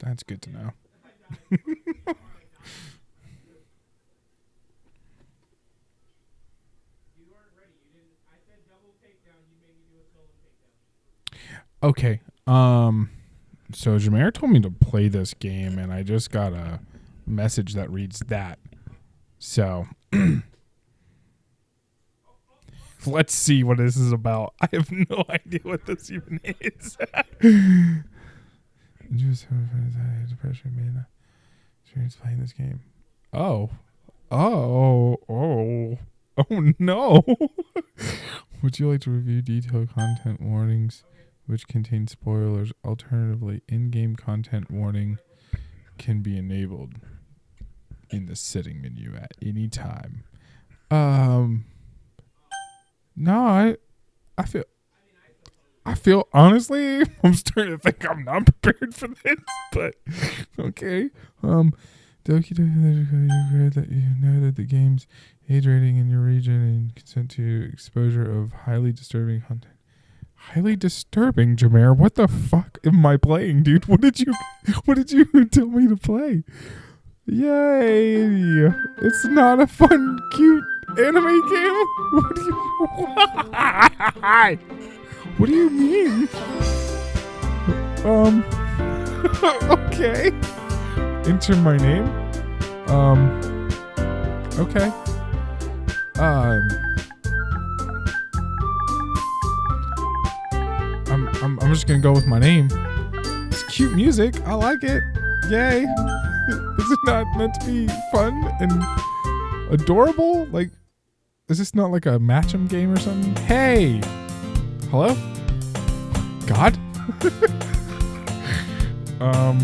That's good to know. Okay. So Jameer told me to play this game, and I just got a message that reads that. So let's see what this is about. I have no idea what this even is. Depression made the experience playing this game. Oh no. Would you like to review detailed content warnings which contain spoilers? Alternatively, in-game content warning can be enabled in the setting menu at any time. No, I feel honestly, I'm starting to think I'm not prepared for this, but okay. Doki Doki, that you know that the game's age rating in your region and consent to exposure of highly disturbing content. Highly disturbing, Jameer. What the fuck am I playing, dude? What did you tell me to play? Yay! It's not a fun, cute anime game. What do you mean? Okay. Enter my name. Okay. I'm just gonna go with my name. It's cute music. I like it. Yay. Is it not meant to be fun and adorable? Like, is this not like a match-em game or something? Hey. Hello? God? I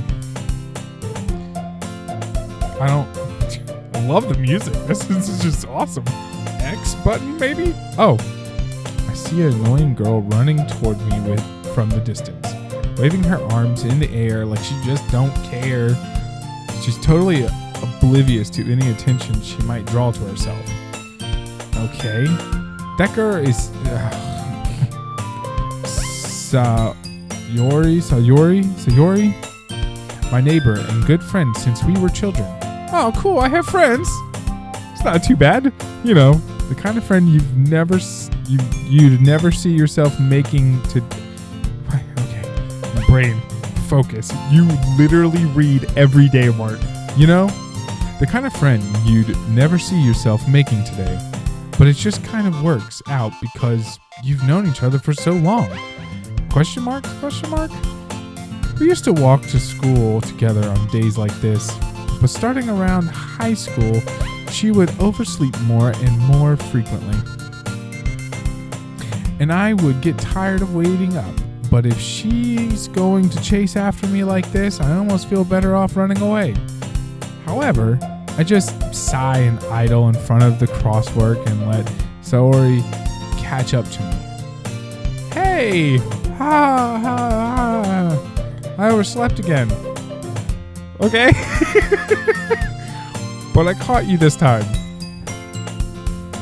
love the music. This is just awesome. X button, maybe? Oh. I see an annoying girl running toward me from the distance, waving her arms in the air like she just don't care. She's totally oblivious to any attention she might draw to herself. Okay. That girl is... Sayori? My neighbor and good friend since we were children. Oh, cool. I have friends. It's not too bad. You know, the kind of friend you'd never see yourself making to... Okay. Brain. Focus. You literally read every day, Mark. You know? The kind of friend you'd never see yourself making today. But it just kind of works out because you've known each other for so long. Question mark? We used to walk to school together on days like this, but starting around high school, she would oversleep more and more frequently. And I would get tired of waiting up, but if she's going to chase after me like this, I almost feel better off running away. However, I just sigh and idle in front of the crosswork and let Sayori catch up to me. Hey! I overslept again. Okay. But I caught you this time.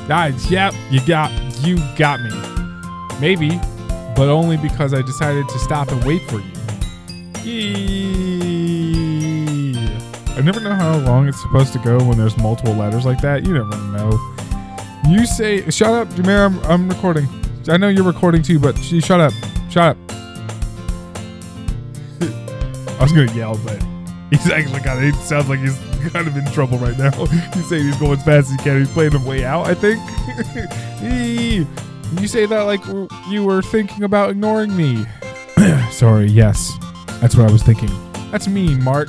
Guys, yep, you got me. Maybe, but only because I decided to stop and wait for you. Yee. I never know how long it's supposed to go when there's multiple letters like that. You never know. You say, shut up, Jameer, I'm recording. I know you're recording too, but shut up. Shut up. I was going to yell, but he's actually it sounds like he's kind of in trouble right now. He's saying he's going as fast as he can. He's playing him way out, I think. You say that like you were thinking about ignoring me. Sorry, yes. That's what I was thinking. That's mean, Mark.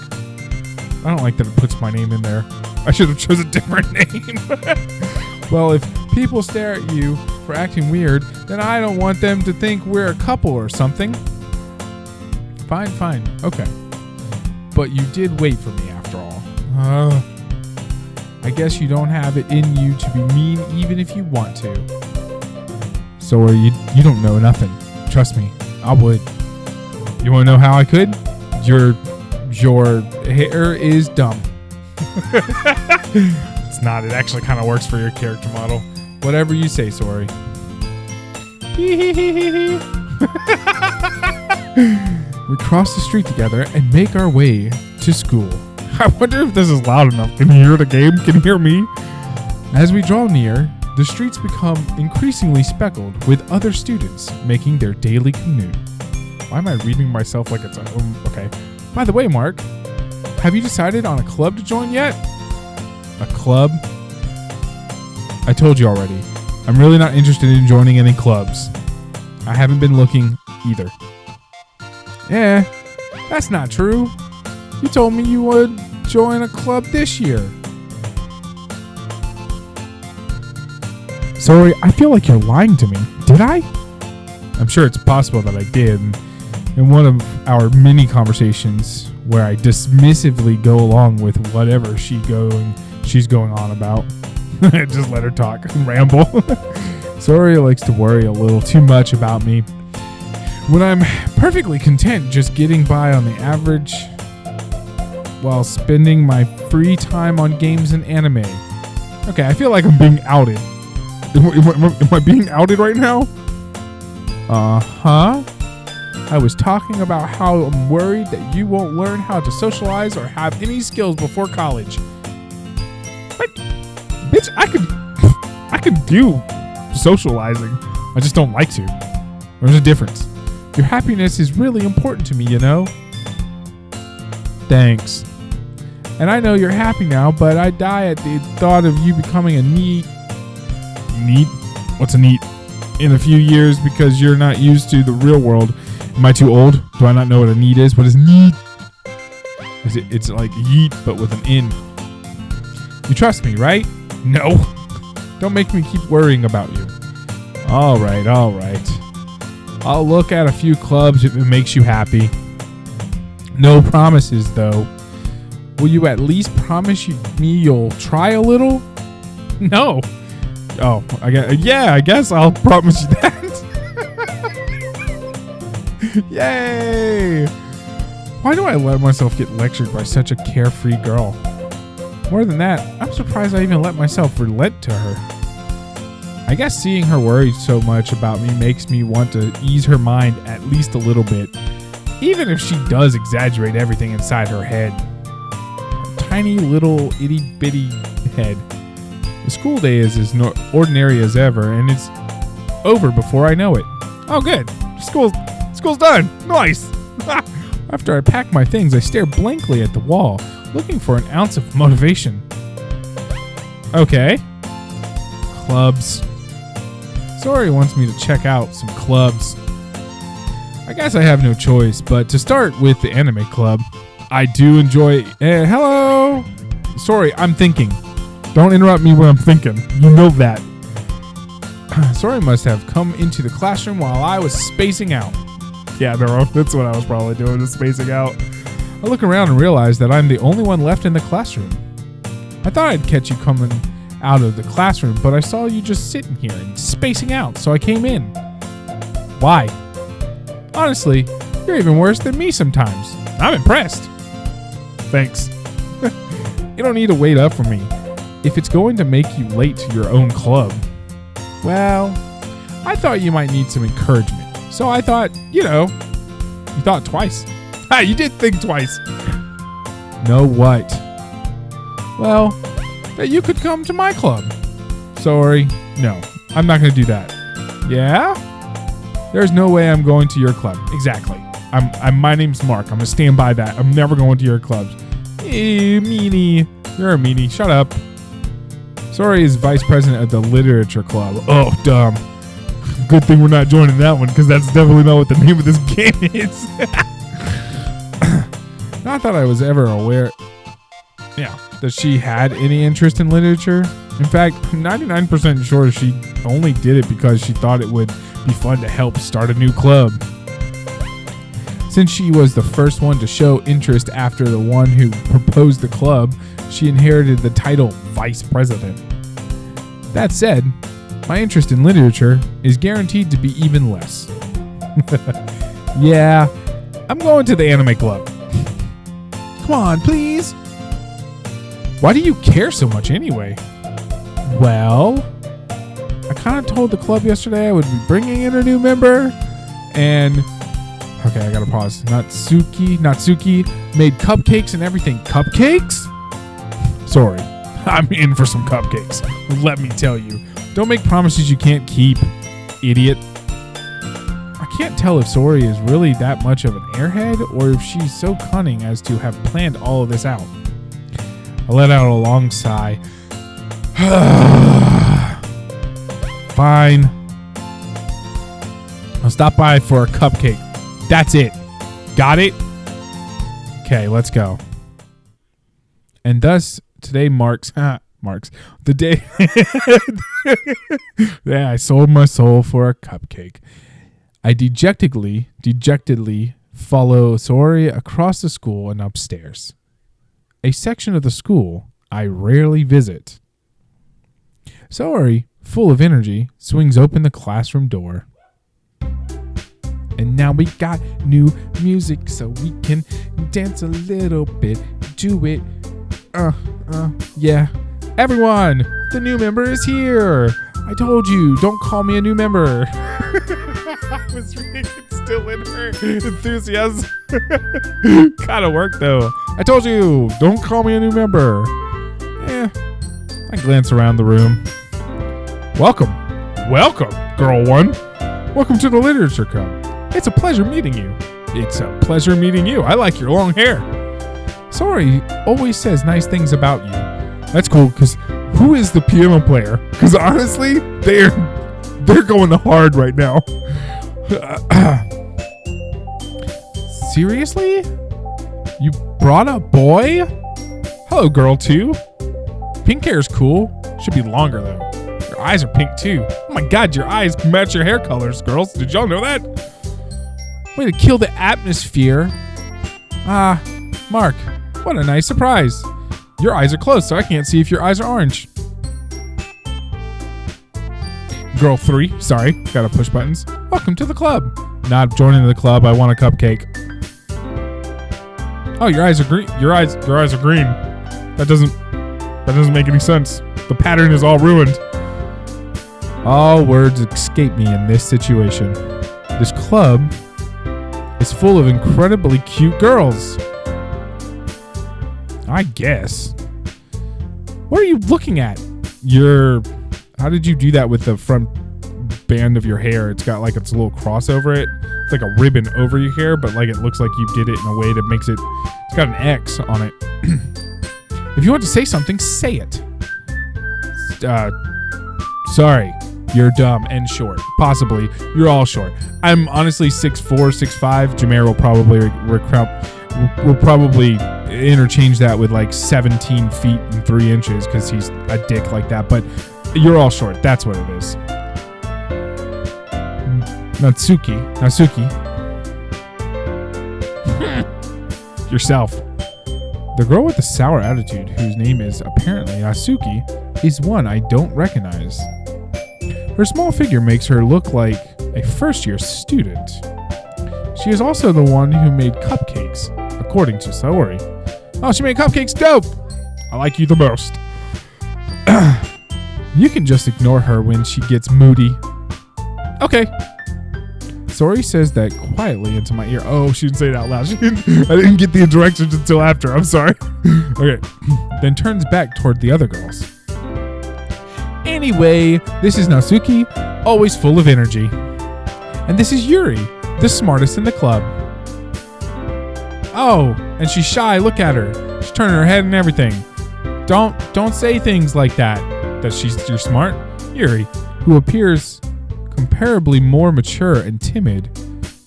I don't like that it puts my name in there. I should have chosen a different name. Well, if people stare at you for acting weird, then I don't want them to think we're a couple or something. Fine. Okay. But you did wait for me after all. I guess you don't have it in you to be mean even if you want to. So you don't know nothing. Trust me, I would. You want to know how I could? Your hair is dumb. It's not. It actually kind of works for your character model. Whatever you say, sorry. We cross the street together and make our way to school. I wonder if this is loud enough. Can you hear the game? Can you hear me? As we draw near, the streets become increasingly speckled with other students making their daily commute. Why am I reading myself like it's okay? By the way, Mark, have you decided on a club to join yet? A club? I told you already. I'm really not interested in joining any clubs. I haven't been looking either. Yeah, that's not true. You told me you would join a club this year. Sorry, I feel like you're lying to me. Did I? I'm sure it's possible that I did. In one of our mini conversations where I dismissively go along with whatever she's going on about. Just let her talk and ramble. Sorry likes to worry a little too much about me when I'm perfectly content just getting by on the average while spending my free time on games and anime. Okay, I feel like I'm being outed. Am I being outed right now? Uh-huh. I was talking about how I'm worried that you won't learn how to socialize or have any skills before college. What? Bitch, I could do socializing. I just don't like to. There's a difference. Your happiness is really important to me, you know? Thanks. And I know you're happy now, but I die at the thought of you becoming a NEET? What's a NEET? In a few years because you're not used to the real world. Am I too old? Do I not know what a NEET is? What is NEET? It's like yeet, but with an N. You trust me, right? No. Don't make me keep worrying about you. All right. I'll look at a few clubs if it makes you happy. No promises, though. Will you at least promise me you'll try a little? No. Oh, I guess I'll promise you that. Yay! Why do I let myself get lectured by such a carefree girl? More than that, I'm surprised I even let myself relent to her. I guess seeing her worried so much about me makes me want to ease her mind at least a little bit, even if she does exaggerate everything inside her head. Her tiny little itty-bitty head. The school day is as ordinary as ever, and it's over before I know it. Oh, good. School's done. Nice. After I pack my things, I stare blankly at the wall, looking for an ounce of motivation. Okay. Clubs. Sori wants me to check out some clubs. I guess I have no choice, but to start with the anime club, I do enjoy... hello? Sorry, I'm thinking. Don't interrupt me when I'm thinking. You know that. Sori must have come into the classroom while I was spacing out. Yeah, that's what I was probably doing, was spacing out. I look around and realize that I'm the only one left in the classroom. I thought I'd catch you coming out of the classroom, but I saw you just sitting here and spacing out, so I came in. Why? Honestly, you're even worse than me sometimes. I'm impressed. Thanks. You don't need to wait up for me if it's going to make you late to your own club. Well, I thought you might need some encouragement. So I thought, you thought twice. Ha, you did think twice. Know what? Well, that you could come to my club. Sorry, no, I'm not going to do that. Yeah? There's no way I'm going to your club. Exactly. My name's Mark. I'm going to stand by that. I'm never going to your clubs. Meanie. You're a meanie. Shut up. Sori is vice president of the literature club. Oh, dumb. Good thing we're not joining that one, because that's definitely not what the name of this game is. Not that I was ever aware that she had any interest in literature. In fact, I'm 99% sure she only did it because she thought it would be fun to help start a new club. Since she was the first one to show interest after the one who proposed the club, she inherited the title vice president. That said, my interest in literature is guaranteed to be even less. Yeah, I'm going to the anime club. Come on, please. Why do you care so much anyway? Well, I kind of told the club yesterday I would be bringing in a new member, and Okay, I gotta pause. Natsuki made cupcakes and everything. Cupcakes? Sorry, I'm in for some cupcakes. Let me tell you. Don't make promises you can't keep, idiot. I can't tell if Sori is really that much of an airhead or if she's so cunning as to have planned all of this out. I let out a long sigh. Fine. I'll stop by for a cupcake. That's it. Got it? Okay, let's go. And thus, today marks the day. Yeah, I sold my soul for a cupcake. I dejectedly follow Sori across the school and upstairs. A section of the school I rarely visit. Sori, full of energy, swings open the classroom door. And now we got new music so we can dance a little bit. Do it. Yeah. Everyone, the new member is here. I told you, don't call me a new member. I was reading it still in her enthusiasm. Gotta work though. I told you, don't call me a new member. Yeah. I glance around the room. Welcome, girl one. Welcome to the literature club. It's a pleasure meeting you. It's a pleasure meeting you. I like your long hair. Sori always says nice things about you. That's cool, because who is the piano player? Because honestly, they're going hard right now. Seriously? You brought a boy? Hello, girl two. Pink hair's cool. Should be longer, though. Your eyes are pink, too. Oh my god, your eyes match your hair colors, girls. Did y'all know that? Way to kill the atmosphere. Mark, what a nice surprise. Your eyes are closed, so I can't see if your eyes are orange. Girl 3, sorry, gotta push buttons. Welcome to the club. Not joining the club, I want a cupcake. Oh, your eyes are green. Your eyes are green. That doesn't make any sense. The pattern is all ruined. All words escape me in this situation. This club is full of incredibly cute girls. I guess. What are you looking at? How did you do that with the front band of your hair? It's got like its little cross over it. It's like a ribbon over your hair, but like it looks like you did it in a way that makes it. It's got an X on it. If you want to say something, say it. Sorry, you're dumb and short. Possibly, you're all short. I'm honestly 6'4", 6'5". Jameer will probably interchange that with like 17 feet and 3 inches because he's a dick like that. But you're all short. That's what it is. Natsuki. Yourself. The girl with the sour attitude, whose name is apparently Natsuki, is one I don't recognize. Her small figure makes her look like a first-year student. She is also the one who made cupcakes, according to Saori. Oh, she made cupcakes? Dope! I like you the most. You can just ignore her when she gets moody. Okay. Saori says that quietly into my ear. Oh, she didn't say it out loud. I didn't get the directions until after. I'm sorry. Okay. Then turns back toward the other girls. Anyway, this is Natsuki, always full of energy. And this is Yuri, the smartest in the club. Oh, and she's shy. Look at her. She's turning her head and everything. Don't say things like that you're smart. Yuri, who appears comparably more mature and timid,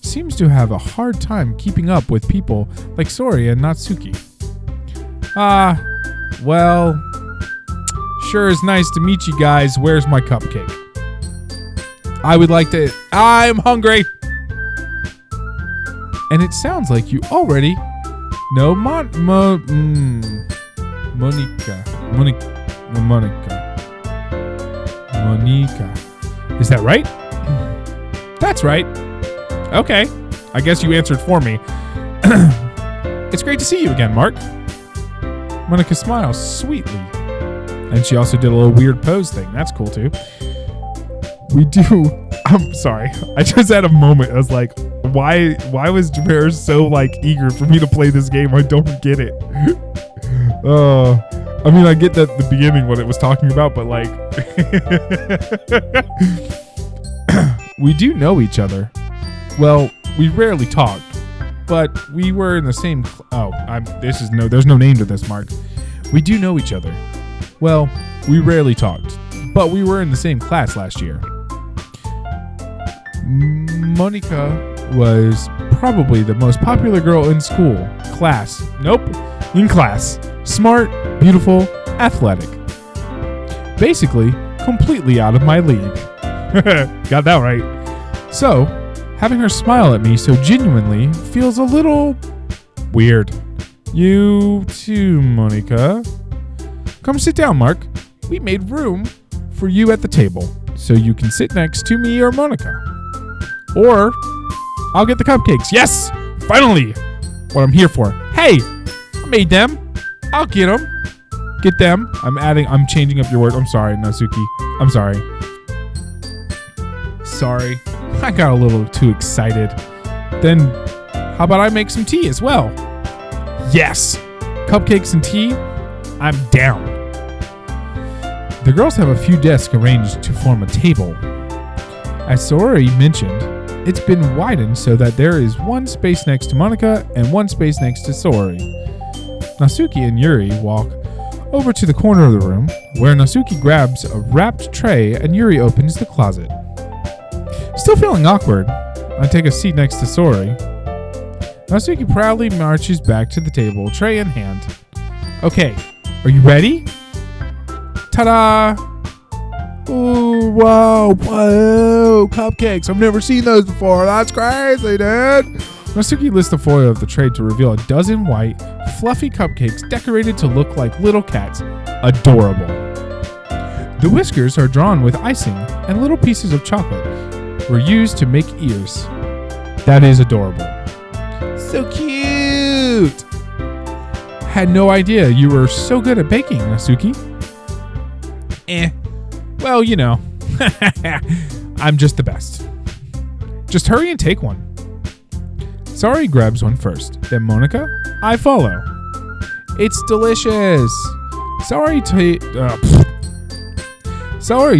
seems to have a hard time keeping up with people like Sori and Natsuki. Well, sure is nice to meet you guys. Where's my cupcake? I'm hungry. And it sounds like you already know Monica. Is that right? That's right. Okay. I guess you answered for me. It's great to see you again, Mark. Monica smiles sweetly. And she also did a little weird pose thing. That's cool, too. I'm sorry. I just had a moment. I was like, why was Jameer so like eager for me to play this game? I don't get it. I mean, I get that the beginning what it was talking about, but like we do know each other. Well, we rarely talk, but we were in the same there's no name to this, Mark. We do know each other. Well, we rarely talked, but we were in the same class last year. Monica was probably the most popular girl in school. In class. Smart, beautiful, athletic. Basically, completely out of my league. Got that right. So, having her smile at me so genuinely feels a little weird. You too, Monica. Come sit down, Mark. We made room for you at the table, so you can sit next to me or Monica. Or I'll get the cupcakes. Yes! Finally! What I'm here for. Hey! I made them. I'll get them. Get them. I'm changing up your word. I'm sorry, Natsuki. I'm sorry. Sorry. I got a little too excited. Then how about I make some tea as well? Yes! Cupcakes and tea? I'm down. The girls have a few desks arranged to form a table. As Saori mentioned, it's been widened so that there is one space next to Monica and one space next to Saori. Natsuki and Yuri walk over to the corner of the room, where Natsuki grabs a wrapped tray and Yuri opens the closet. Still feeling awkward, I take a seat next to Saori. Natsuki proudly marches back to the table, tray in hand. Okay, are you ready? Ta-da! Ooh, whoa, cupcakes. I've never seen those before. That's crazy, dude. Natsuki lifts the foil of the tray to reveal a dozen white, fluffy cupcakes decorated to look like little cats. Adorable. The whiskers are drawn with icing, and little pieces of chocolate were used to make ears. That is adorable. So cute! Had no idea you were so good at baking, Natsuki. Well, you know, I'm just the best. Just hurry and take one. Saori grabs one first, then Monica, I follow. It's delicious. Saori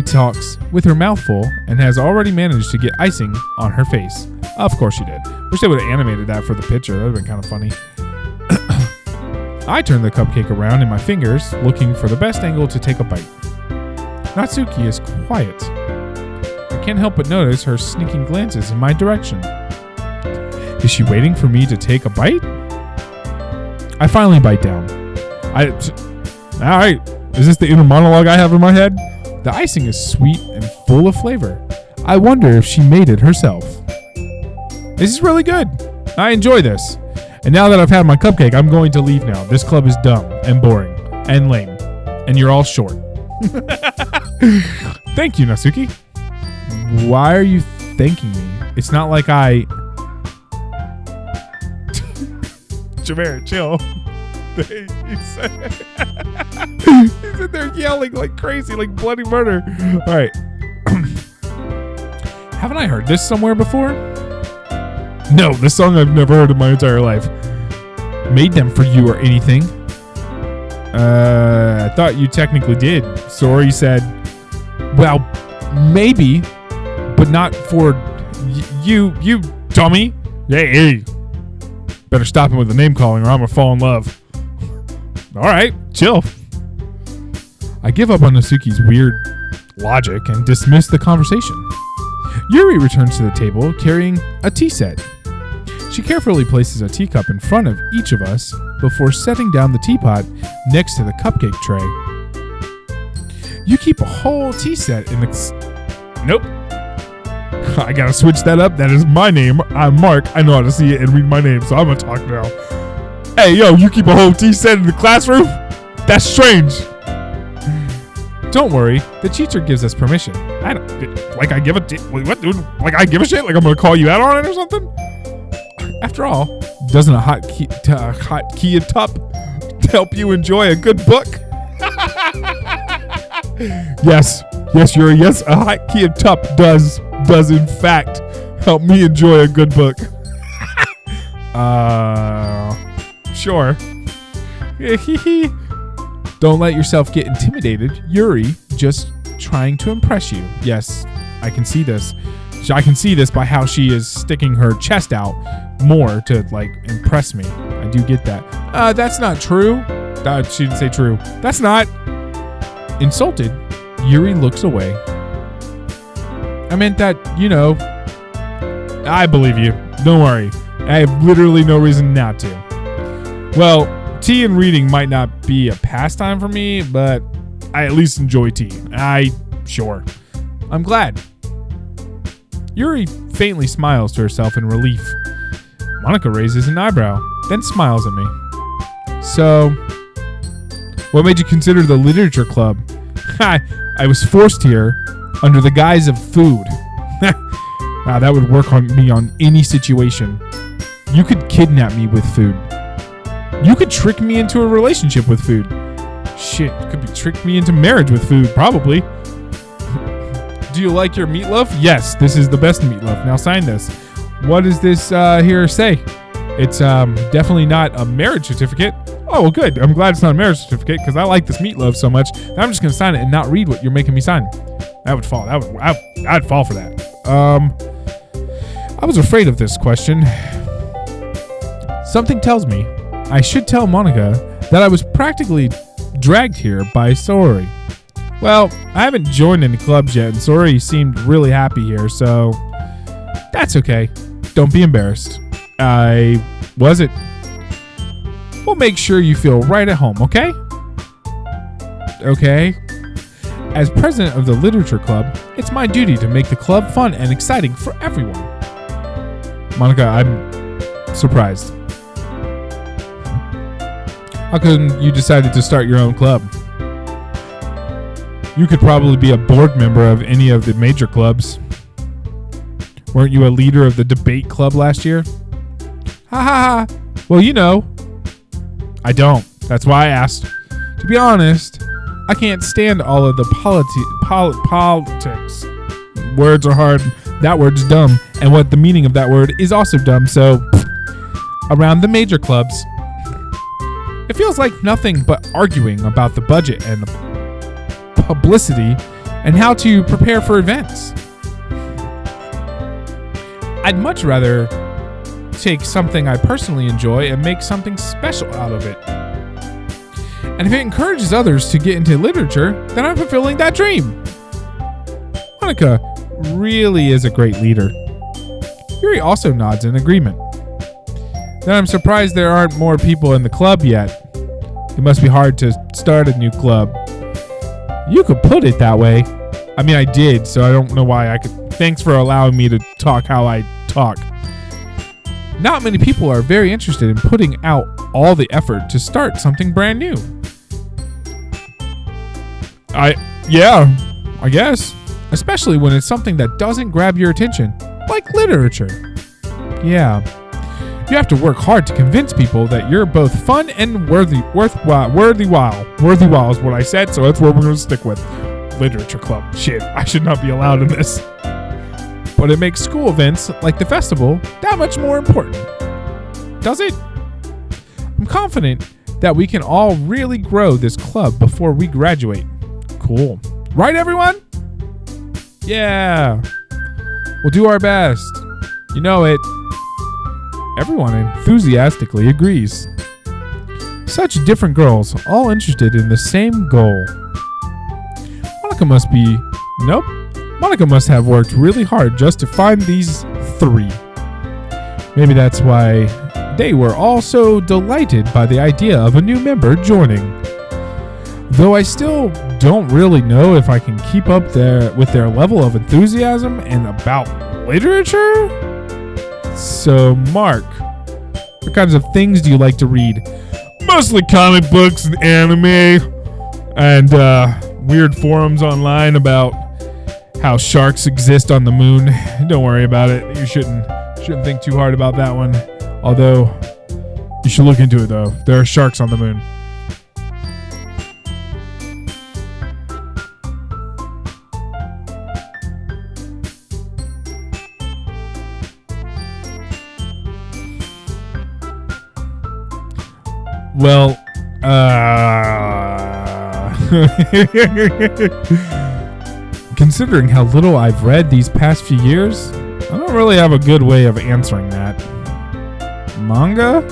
talks with her mouth full and has already managed to get icing on her face. Of course she did. Wish they would have animated that for the picture. That would have been kind of funny. I turn the cupcake around in my fingers, looking for the best angle to take a bite. Natsuki is quiet. I can't help but notice her sneaking glances in my direction. Is she waiting for me to take a bite? I finally bite down. Alright, is this the inner monologue I have in my head? The icing is sweet and full of flavor. I wonder if she made it herself. This is really good. I enjoy this. And now that I've had my cupcake, I'm going to leave now. This club is dumb and boring and lame. And you're all short. Thank you, Natsuki. Why are you thanking me? It's not like I... Jameer, chill. He's in there yelling like crazy, like bloody murder. All right. Haven't I heard this somewhere before? No, this song I've never heard in my entire life. Made them for you or anything? I thought you technically did. Saori said, well, maybe, but not for you dummy. Hey. Better stop him with the name calling or I'm gonna fall in love. All right, chill. I give up on Natsuki's weird logic and dismiss the conversation. Yuri returns to the table carrying a tea set. She carefully places a teacup in front of each of us before setting down the teapot next to the cupcake tray. You keep a whole tea set in the... Nope. I gotta switch that up. That is my name. I'm Mark. I know how to see it and read my name, so I'm gonna talk now. Hey, yo, you keep a whole tea set in the classroom? That's strange. Don't worry. The teacher gives us permission. I give a shit? Like I'm gonna call you out on it or something? After all, doesn't a hot key top help you enjoy a good book? Yes, Yuri. Yes, a hot key top does in fact help me enjoy a good book. Sure. Don't let yourself get intimidated. Yuri just trying to impress you. Yes, I can see this. I can see this by how she is sticking her chest out more to like impress me. I do get that. That's not true. She didn't say true. That's not. Insulted, Yuri looks away. I meant that, I believe you. Don't worry. I have literally no reason not to. Well, tea and reading might not be a pastime for me, but I at least enjoy tea. Sure. I'm glad. Yuri faintly smiles to herself in relief. Monica raises an eyebrow, then smiles at me. So, what made you consider the literature club? I was forced here under the guise of food. That would work on me on any situation. You could kidnap me with food. You could trick me into a relationship with food. Shit, you could trick me into marriage with food, probably. Do you like your meatloaf? Yes, this is the best meatloaf. Now sign this. What does this here say? It's definitely not a marriage certificate. Oh, well, good. I'm glad it's not a marriage certificate because I like this meatloaf so much that I'm just going to sign it and not read what you're making me sign. That would fall. I'd fall for that. I was afraid of this question. Something tells me I should tell Monica that I was practically dragged here by Sori. Well, I haven't joined any clubs yet, and Sori seemed really happy here, so that's okay. Don't be embarrassed. I wasn't. We'll make sure you feel right at home, okay? Okay. As president of the literature club, it's my duty to make the club fun and exciting for everyone. Monica, I'm surprised. How come you decided to start your own club? You could probably be a board member of any of the major clubs. Weren't you a leader of the debate club last year? Ha ha ha. Well, I don't. That's why I asked. To be honest, I can't stand all of the politics. Words are hard. That word's dumb. And what the meaning of that word is also dumb. So, around the major clubs, it feels like nothing but arguing about the budget and the publicity and how to prepare for events. I'd much rather take something I personally enjoy and make something special out of it. And if it encourages others to get into literature, then I'm fulfilling that dream. Monica really is a great leader. Yuri also nods in agreement. Then I'm surprised there aren't more people in the club yet. It must be hard to start a new club. You could put it that way. I mean, I did, so I don't know why I could. Thanks for allowing me to talk how I talk. Not many people are very interested in putting out all the effort to start something brand new. I guess. Especially when it's something that doesn't grab your attention, like literature. Yeah. You have to work hard to convince people that you're both fun and worthwhile. Worthwhile is what I said, so that's what we're going to stick with. Literature club. Shit, I should not be allowed in this. But it makes school events like the festival that much more important. Does it? I'm confident that we can all really grow this club before we graduate. Cool. Right, everyone? Yeah. We'll do our best. You know it. Everyone enthusiastically agrees. Such different girls, all interested in the same goal. Monica must have worked really hard just to find these three. Maybe that's why they were all so delighted by the idea of a new member joining. Though I still don't really know if I can keep up with their level of enthusiasm and about literature. So, Mark, what kinds of things do you like to read? Mostly comic books and anime and weird forums online about how sharks exist on the moon. Don't worry about it. You shouldn't think too hard about that one. Although, you should look into it though. There are sharks on the moon. Well, considering how little I've read these past few years, I don't really have a good way of answering that. Manga?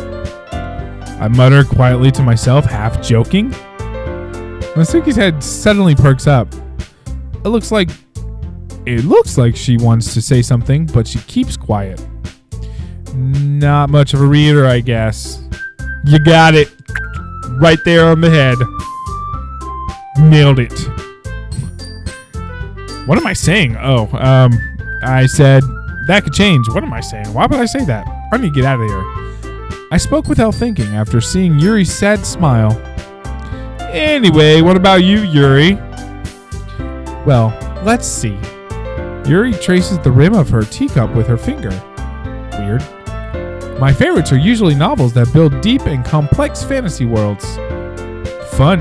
I mutter quietly to myself, half joking. Nasuki's head suddenly perks up. It looks like she wants to say something, but she keeps quiet. Not much of a reader, I guess. You got it. Right there on the head. Nailed it. What am I saying? I said that could change. What am I saying? Why would I say that? I need to get out of here. I spoke without thinking after seeing Yuri's sad smile. Anyway, what about you, Yuri? Well, let's see. Yuri traces the rim of her teacup with her finger. Weird. My favorites are usually novels that build deep and complex fantasy worlds. Fun.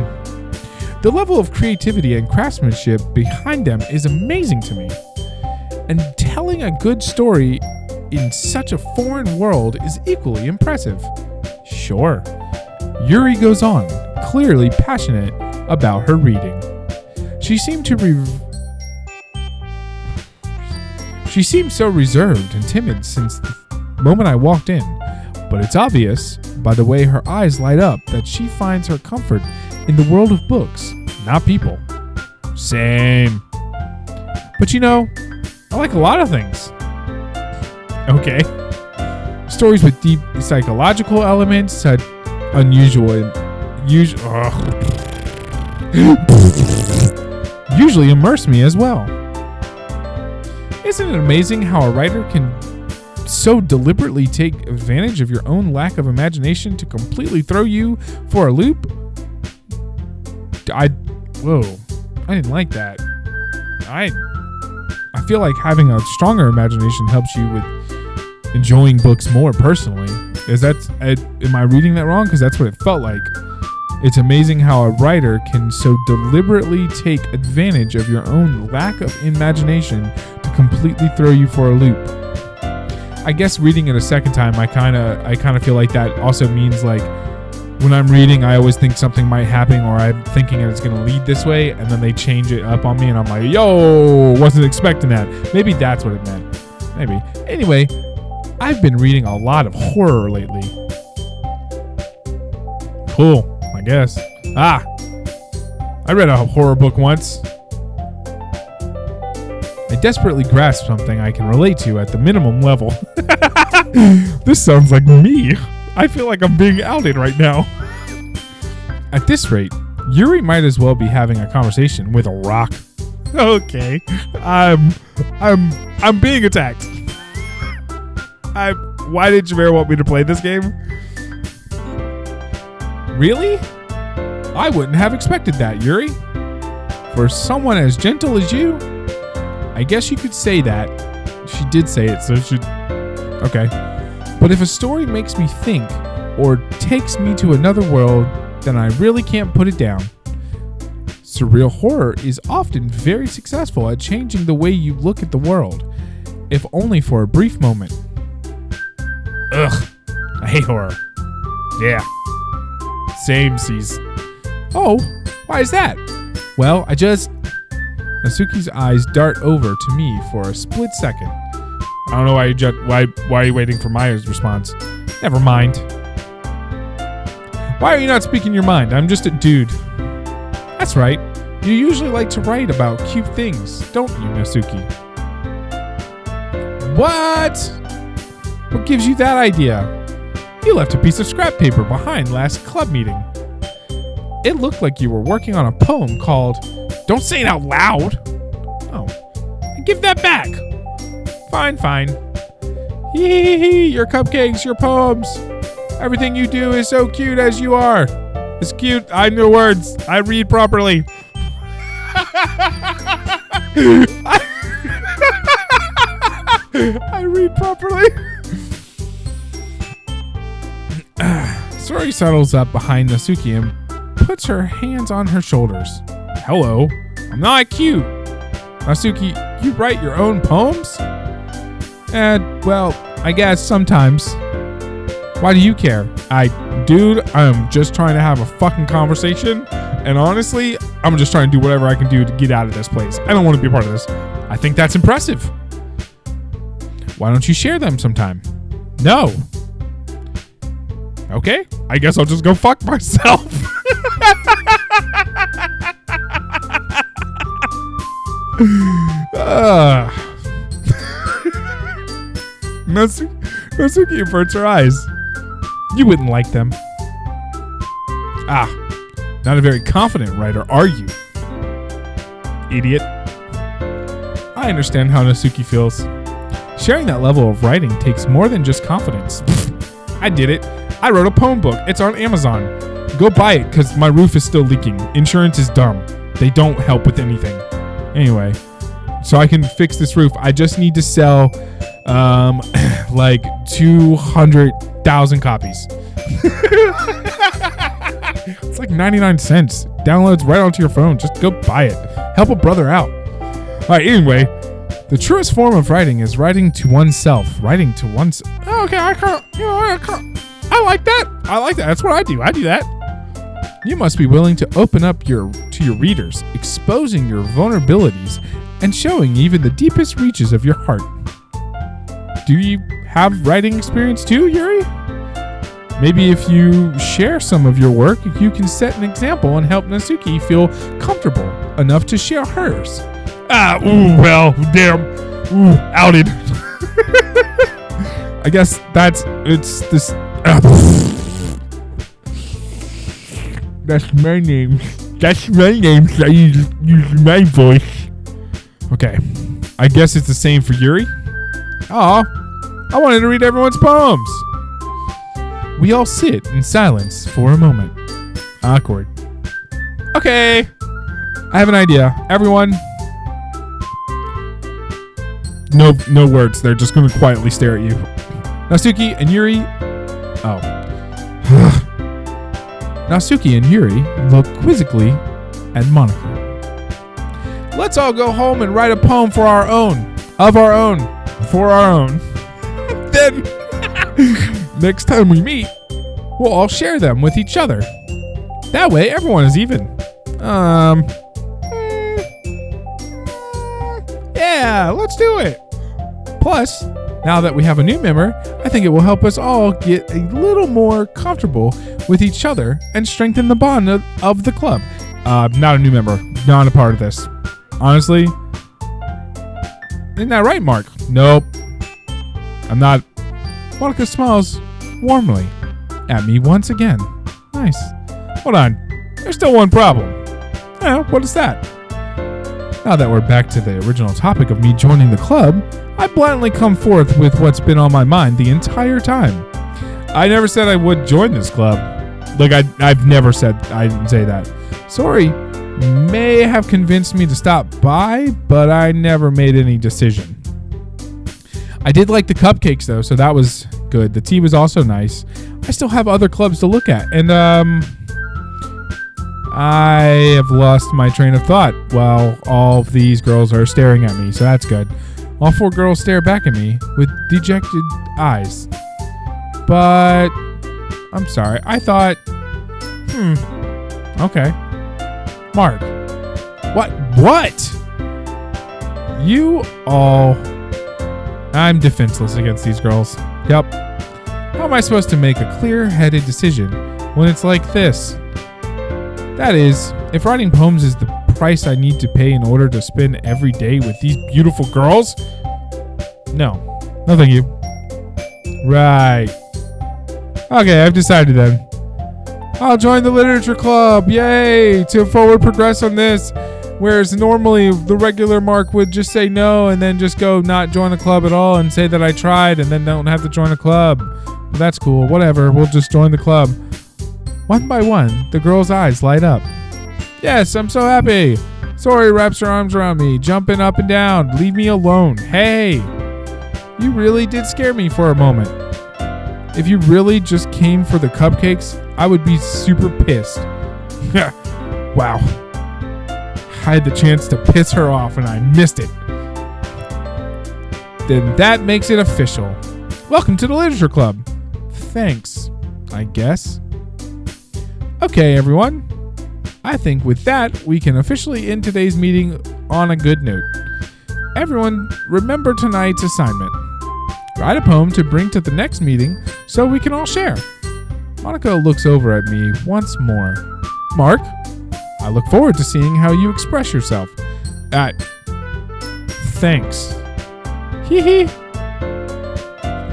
The level of creativity and craftsmanship behind them is amazing to me. And telling a good story in such a foreign world is equally impressive. Sure. Yuri goes on, clearly passionate about her reading. She seemed so reserved and timid since the moment I walked in, but it's obvious by the way her eyes light up that she finds her comfort in the world of books, not people. Same. But I like a lot of things. Okay. Stories with deep psychological elements, such usually immerse me as well. Isn't it amazing how a writer can so deliberately take advantage of your own lack of imagination to completely throw you for a loop? I didn't like that. I feel like having a stronger imagination helps you with enjoying books more personally. Am I reading that wrong? Because that's what it felt like. It's amazing how a writer can so deliberately take advantage of your own lack of imagination to completely throw you for a loop. I guess reading it a second time, I kind of feel like that also means like when I'm reading, I always think something might happen, or I'm thinking it's going to lead this way, and then they change it up on me, and I'm like, yo, wasn't expecting that. Maybe that's what it meant. Maybe. Anyway, I've been reading a lot of horror lately. Cool, I guess. I read a horror book once. I desperately grasp something I can relate to at the minimum level. This sounds like me. I feel like I'm being outed right now. At this rate, Yuri might as well be having a conversation with a rock. Okay, I'm being attacked. Why did Jameer want me to play this game? Really? I wouldn't have expected that, Yuri. For someone as gentle as you, I guess you could say that. She did say it, so she... Okay. But if a story makes me think or takes me to another world, then I really can't put it down. Surreal horror is often very successful at changing the way you look at the world, if only for a brief moment. Ugh, I hate horror. Yeah. Same, sees. Oh, why is that? Well, Nasuki's eyes dart over to me for a split second. I don't know why are you waiting for Maya's response? Never mind. Why are you not speaking your mind? I'm just a dude. That's right. You usually like to write about cute things, don't you, Nasuki? What? What gives you that idea? You left a piece of scrap paper behind last club meeting. It looked like you were working on a poem called Don't Say It Out Loud. Oh, give that back. Fine. Hee, your cupcakes, your poems. Everything you do is so cute as you are. It's cute. I know words. I read properly. I read properly. Sori settles up behind Nasuki and puts her hands on her shoulders. Hello. I'm not cute. Nasuki, you write your own poems? Well, I guess sometimes. Why do you care? Dude, I'm just trying to have a fucking conversation. And honestly, I'm just trying to do whatever I can do to get out of this place. I don't want to be a part of this. I think that's impressive. Why don't you share them sometime? No. Okay, I guess I'll just go fuck myself. Natsuki averts her eyes. You wouldn't like them. Not a very confident writer, are you? Idiot. I understand how Natsuki feels. Sharing that level of writing takes more than just confidence. I did it. I wrote a poem book. It's on Amazon. Go buy it because my roof is still leaking. Insurance is dumb. They don't help with anything. Anyway, so I can fix this roof. I just need to sell like 200,000 copies. It's like 99 cents. Downloads right onto your phone. Just go buy it. Help a brother out. All right, anyway, the truest form of writing is writing to oneself. Writing to oneself. Oh, okay, I like that. That's what I do. I do that. You must be willing to open up to your readers, exposing your vulnerabilities and showing even the deepest reaches of your heart. Do you have writing experience too, Yuri? Maybe if you share some of your work, you can set an example and help Natsuki feel comfortable enough to share hers. Outed. I guess it's this. That's my name. So I use my voice. Okay. I guess it's the same for Yuri. Aw, I wanted to read everyone's poems. We all sit in silence for a moment. Awkward. Okay. I have an idea. Everyone. No words. They're just going to quietly stare at you. Natsuki and Yuri. Oh. Natsuki and Yuri look quizzically at Monika. Let's all go home and write a poem for our own. Of our own. For our own. Then, next time we meet, we'll all share them with each other. That way, everyone is even. Yeah, let's do it. Plus, now that we have a new member, I think it will help us all get a little more comfortable with each other and strengthen the bond of the club. Not a new member. Not a part of this. Honestly, isn't that right, Mark? Nope. I'm not. Monika smiles warmly at me once again. Nice. Hold on. There's still one problem. What is that? Now that we're back to the original topic of me joining the club, I blatantly come forth with what's been on my mind the entire time. I never said I would join this club. Like, I've never said I didn't say that. Sorry may have convinced me to stop by, but I never made any decision. I did like the cupcakes, though, so that was good. The tea was also nice. I still have other clubs to look at, and I have lost my train of thought while all of these girls are staring at me, so that's good. All 4 girls stare back at me with dejected eyes. But I'm sorry. I thought, okay. Mark. What? You all... I'm defenseless against these girls. Yep. How am I supposed to make a clear-headed decision when it's like this? That is, if writing poems is the price I need to pay in order to spend every day with these beautiful girls? No. No, thank you. Right. Okay, I've decided then. I'll join the literature club. Yay! To forward progress on this. Whereas normally the regular Mark would just say no and then just go not join the club at all and say that I tried and then don't have to join a club. But that's cool. Whatever. We'll just join the club. One by one, the girl's eyes light up. Yes, I'm so happy. Sori wraps her arms around me, jumping up and down. Leave me alone. Hey, you really did scare me for a moment. If you really just came for the cupcakes, I would be super pissed. Wow. I had the chance to piss her off and I missed it. Then that makes it official. Welcome to the Literature Club. thanks, I guess. Okay, everyone. I think with that, we can officially end today's meeting on a good note. Everyone, remember tonight's assignment. Write a poem to bring to the next meeting so we can all share. Monica looks over at me once more. Mark, I look forward to seeing how you express yourself. Thanks. Hee hee.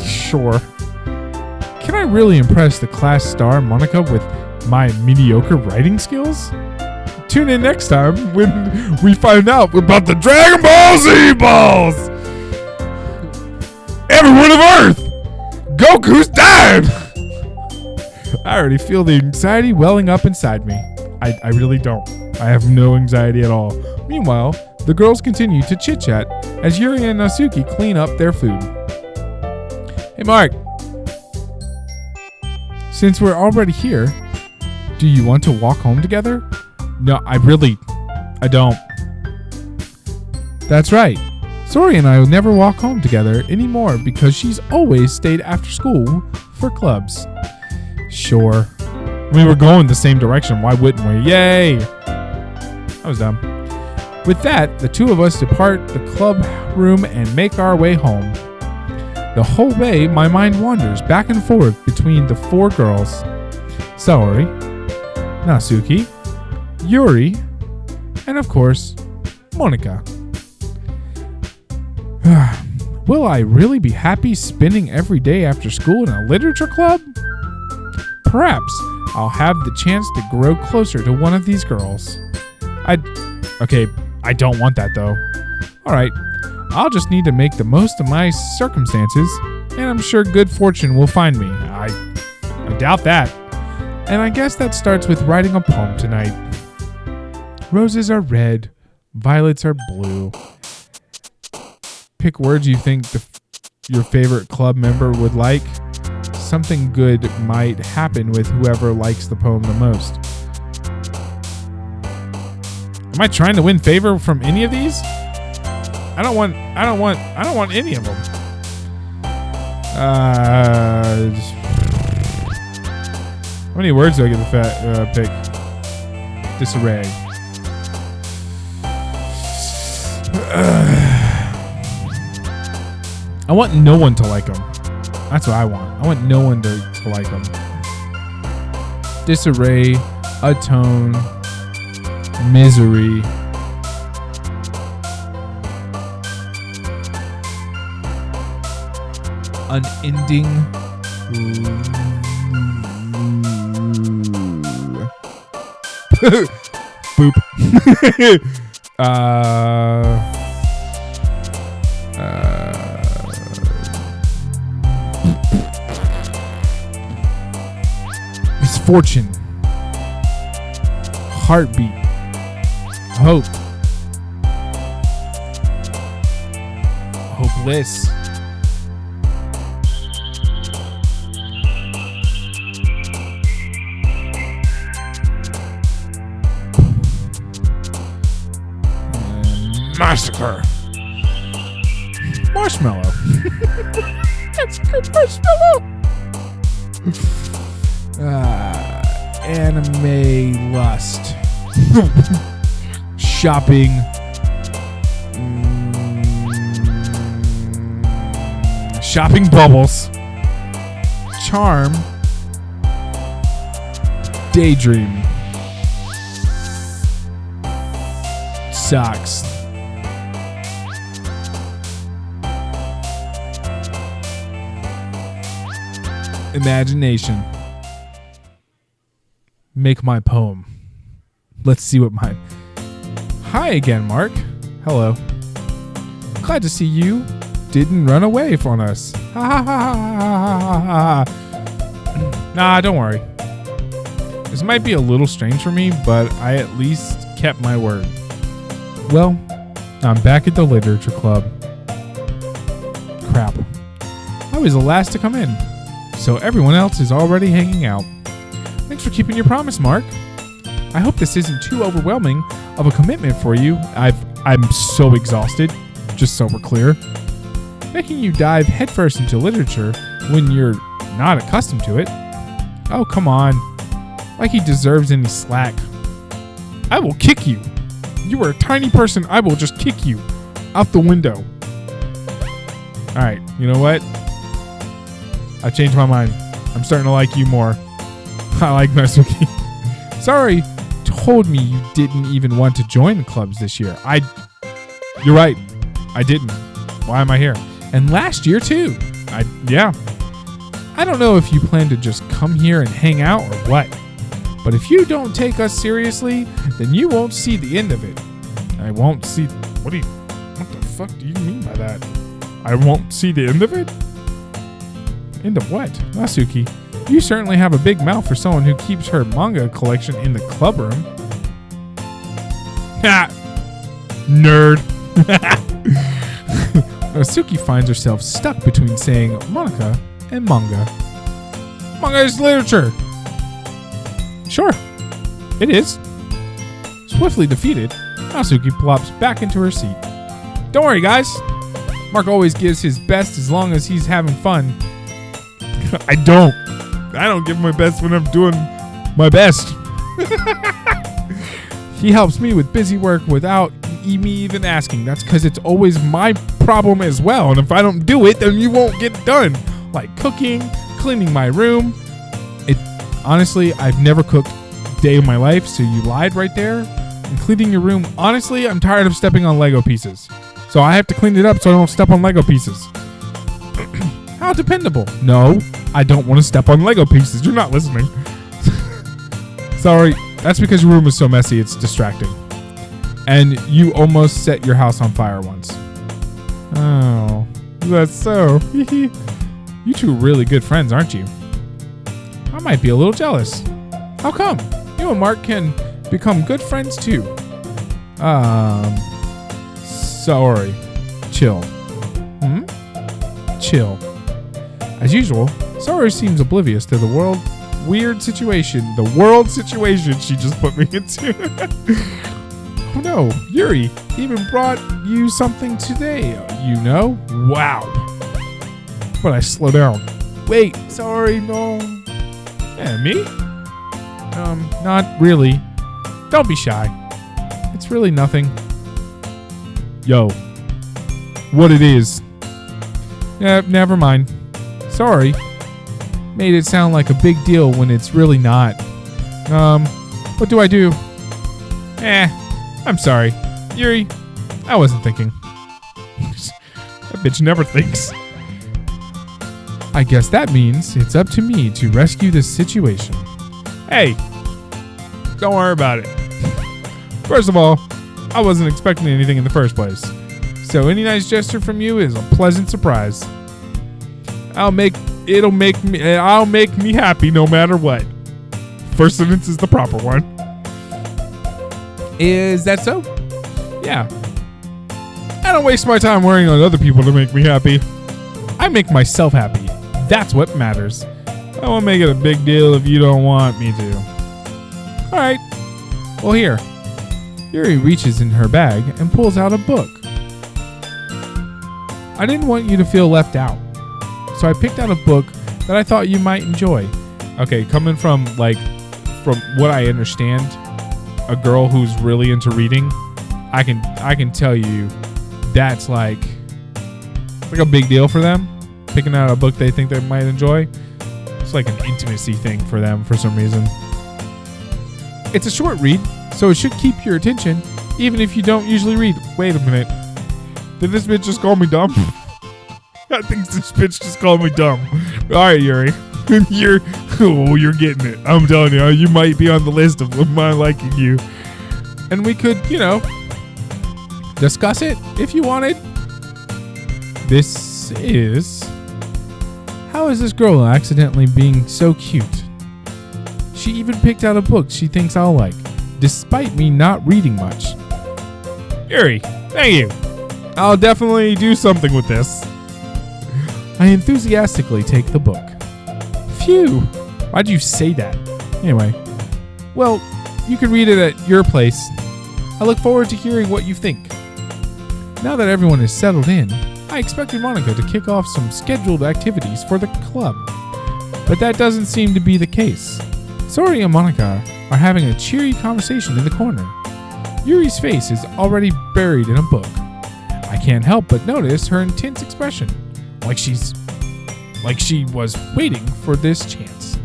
Sure. Can I really impress the class star Monica with my mediocre writing skills? Tune in next time when we find out about the Dragon Ball Z balls! Everyone of Earth! Goku's dead! I already feel the anxiety welling up inside me. I really don't. I have no anxiety at all. Meanwhile, the girls continue to chit-chat as Yuri and Natsuki clean up their food. Hey Mark, since we're already here, do you want to walk home together? No, I don't. That's right. Sori and I will never walk home together anymore because she's always stayed after school for clubs. Sure. We were going the same direction. Why wouldn't we? Yay! That was dumb. With that, the two of us depart the club room and make our way home. The whole way, my mind wanders back and forth between the four girls. Saori, Natsuki, Yuri, and of course, Monica. Will I really be happy spending every day after school in a literature club? Perhaps I'll have the chance to grow closer to one of these girls. Okay, I don't want that though. Alright, I'll just need to make the most of my circumstances, and I'm sure good fortune will find me. I doubt that. And I guess that starts with writing a poem tonight. Roses are red, violets are blue. Pick words you think your favorite club member would like. Something good might happen with whoever likes the poem the most. Am I trying to win favor from any of these? I don't want any of them. How many words do I get to pick? Disarray. I want no one to like them. That's what I want. I want no one to like them. Disarray, atone, misery. Unending. Boop. Misfortune. Heartbeat. Hope. Hopeless. Massacre. Marshmallow. That's a good marshmallow. Anime lust. Shopping. Shopping bubbles. Charm. Daydream. Socks. Imagination. Make my poem. Let's see what my... Hi again, Mark. Hello. Glad to see you didn't run away from us. Ha ha ha ha ha ha. Nah, don't worry. This might be a little strange for me, but I at least kept my word. Well, I'm back at the literature club. Crap. I was the last to come in, so everyone else is already hanging out. Thanks for keeping your promise, Mark. I hope this isn't too overwhelming of a commitment for you. I'm so exhausted, just so we're clear. Making you dive headfirst into literature when you're not accustomed to it. Oh, come on. Like he deserves any slack. I will kick you. You are a tiny person. I will just kick you out the window. All right, you know what? I changed my mind. I'm starting to like you more. I like Natsuki. Sorry, told me you didn't even want to join the clubs this year. You're right. I didn't. Why am I here? And last year too. Yeah. I don't know if you plan to just come here and hang out or what. But if you don't take us seriously, then you won't see the end of it. I won't see. What the fuck do you mean by that? I won't see the end of it? End of what? Natsuki, you certainly have a big mouth for someone who keeps her manga collection in the club room. Ha! Nerd. Natsuki finds herself stuck between saying Monica and manga. Manga is literature. Sure, it is. Swiftly defeated, Natsuki plops back into her seat. Don't worry, guys. Mark always gives his best as long as he's having fun. I don't give my best when I'm doing my best. He helps me with busy work without me even asking. That's because it's always my problem as well. And if I don't do it, then you won't get done. Like cooking, cleaning my room. Honestly, I've never cooked a day of my life, so you lied right there. And cleaning your room, honestly, I'm tired of stepping on Lego pieces. So I have to clean it up so I don't step on Lego pieces. How dependable. No, I don't want to step on Lego pieces. You're not listening. Sorry, that's because your room is so messy, it's distracting. And you almost set your house on fire once. Oh, that's so. You two are really good friends, aren't you? I might be a little jealous. How come? You and Mark can become good friends too. Sorry. Chill. Chill. As usual, Sorry seems oblivious to the world situation she just put me into. Oh no, Yuri even brought you something today, you know? Wow. But I slow down. Wait, sorry, no. Yeah, me? Not really. Don't be shy. It's really nothing. Yo. What it is. Yeah, never mind. Sorry. Made it sound like a big deal when it's really not. What do I do? I'm sorry. Yuri, I wasn't thinking. That bitch never thinks. I guess that means it's up to me to rescue this situation. Hey, don't worry about it. First of all, I wasn't expecting anything in the first place. So any nice gesture from you is a pleasant surprise. I'll make me happy no matter what. First sentence is the proper one. Is that so? Yeah. I don't waste my time worrying on other people to make me happy. I make myself happy. That's what matters. I won't make it a big deal if you don't want me to. All right. Well, here. Yuri reaches in her bag and pulls out a book. I didn't want you to feel left out, so I picked out a book that I thought you might enjoy. Okay, coming from what I understand, a girl who's really into reading, I can tell you that's like a big deal for them. Picking out a book they think they might enjoy. It's like an intimacy thing for them for some reason. It's a short read, so it should keep your attention, even if you don't usually read. Wait a minute. Did this bitch just call me dumb? I think this bitch just called me dumb. All right, Yuri. You're getting it. I'm telling you, you might be on the list of my liking you. And we could, discuss it if you wanted. This is... How is this girl accidentally being so cute? She even picked out a book she thinks I'll like, despite me not reading much. Yuri, thank you. I'll definitely do something with this. I enthusiastically take the book. Phew. Why'd you say that? Anyway. Well, you can read it at your place. I look forward to hearing what you think. Now that everyone is settled in, I expected Monica to kick off some scheduled activities for the club. But that doesn't seem to be the case. Sori and Monica are having a cheery conversation in the corner. Yuri's face is already buried in a book. I can't help but notice her intense expression, like she was waiting for this chance.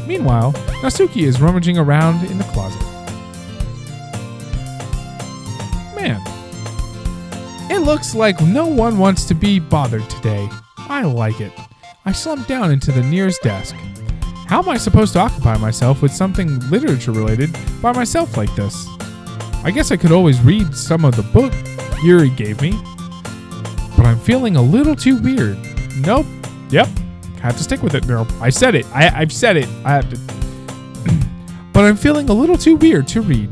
Meanwhile, Natsuki is rummaging around in the closet. Man, it looks like no one wants to be bothered today. I like it. I slumped down into the nearest desk. How am I supposed to occupy myself with something literature related by myself like this? I guess I could always read some of the book Yuri gave me, but I'm feeling a little too weird. Nope. Yep. I have to stick with it, girl. I said it. I've said it. I have to. But I'm feeling a little too weird to read.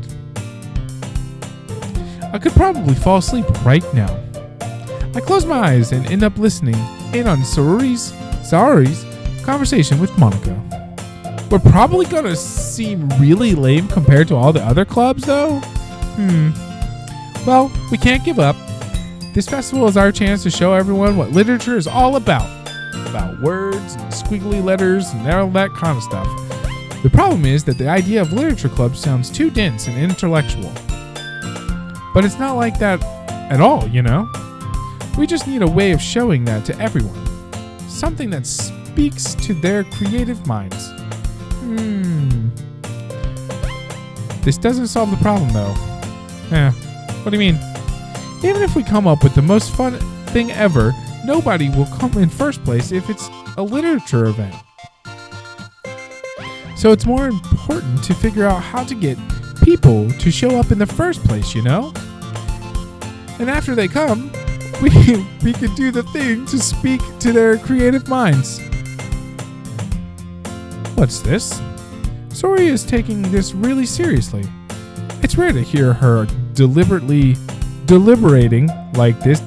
I could probably fall asleep right now. I close my eyes and end up listening in on Saori's conversation with Monica. We're probably going to seem really lame compared to all the other clubs, though. Well, we can't give up. This festival is our chance to show everyone what literature is all about. About words and squiggly letters and all that kind of stuff. The problem is that the idea of literature clubs sounds too dense and intellectual. But it's not like that at all, you know? We just need a way of showing that to everyone. Something that speaks to their creative minds. This doesn't solve the problem, though. What do you mean? Even if we come up with the most fun thing ever, nobody will come in first place if it's a literature event. So it's more important to figure out how to get people to show up in the first place, you know? And after they come, we can do the thing to speak to their creative minds. What's this? Sori is taking this really seriously. It's rare to hear her deliberating like this.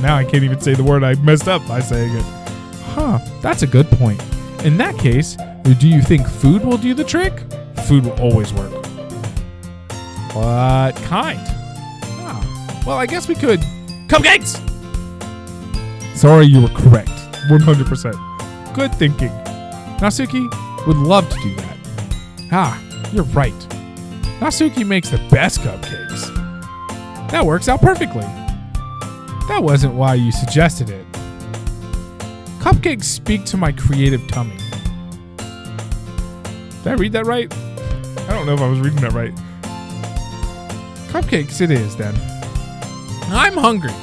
Now I can't even say the word. I messed up by saying it. That's a good point. In that case, do you think food will do the trick? Food will always work. What kind? Well, I guess we could. Cupcakes! Sorry, you were correct. 100%. Good thinking. Natsuki would love to do that. You're right. Natsuki makes the best cupcakes. That works out perfectly. That wasn't why you suggested it. Cupcakes speak to my creative tummy. Did I read that right? I don't know if I was reading that right. Cupcakes it is, then. I'm hungry.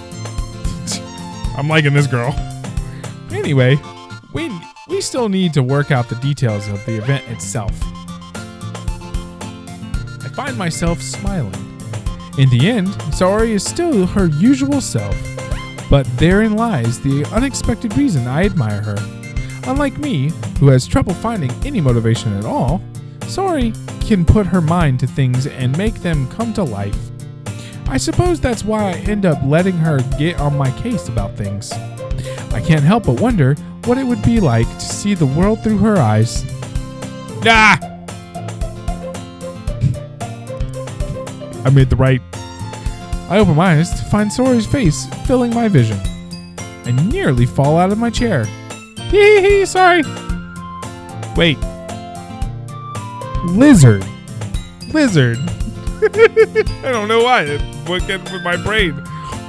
I'm liking this girl. Anyway, we still need to work out the details of the event itself. I find myself smiling. In the end, Saori is still her usual self, but therein lies the unexpected reason I admire her. Unlike me, who has trouble finding any motivation at all, Saori can put her mind to things and make them come to life. I suppose that's why I end up letting her get on my case about things. I can't help but wonder what it would be like to see the world through her eyes. I made the right. I open my eyes to find Sori's face filling my vision. I nearly fall out of my chair. Hee, sorry. Wait. Lizard. I don't know why. What gets with my brain?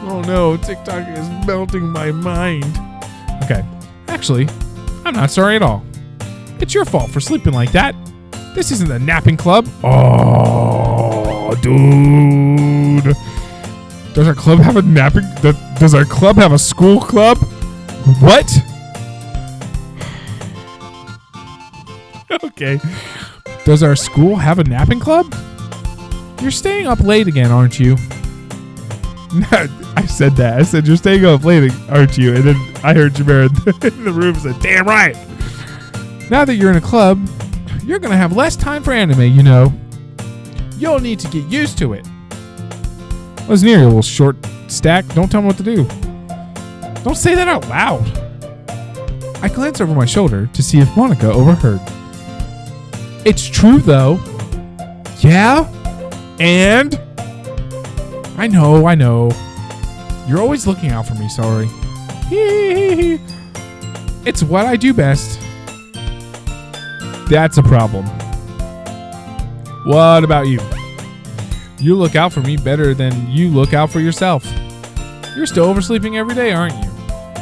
Oh no, TikTok is melting my mind. Okay. Actually, I'm not sorry at all. It's your fault for sleeping like that. This isn't a napping club. Oh, dude. Does our club have a napping? Does our club have a school club? What? Okay. Does our school have a napping club? You're staying up late again, aren't you? I said that. I said, you're staying up late, aren't you? And then I heard Jameer in the room say, damn right. Now that you're in a club, you're going to have less time for anime, you know. You'll need to get used to it. Listen here, you little short stack. Don't tell me what to do. Don't say that out loud. I glance over my shoulder to see if Monica overheard. It's true, though. Yeah? And? I know. You're always looking out for me, sorry. It's what I do best. That's a problem. What about you? You look out for me better than you look out for yourself. You're still oversleeping every day, aren't you?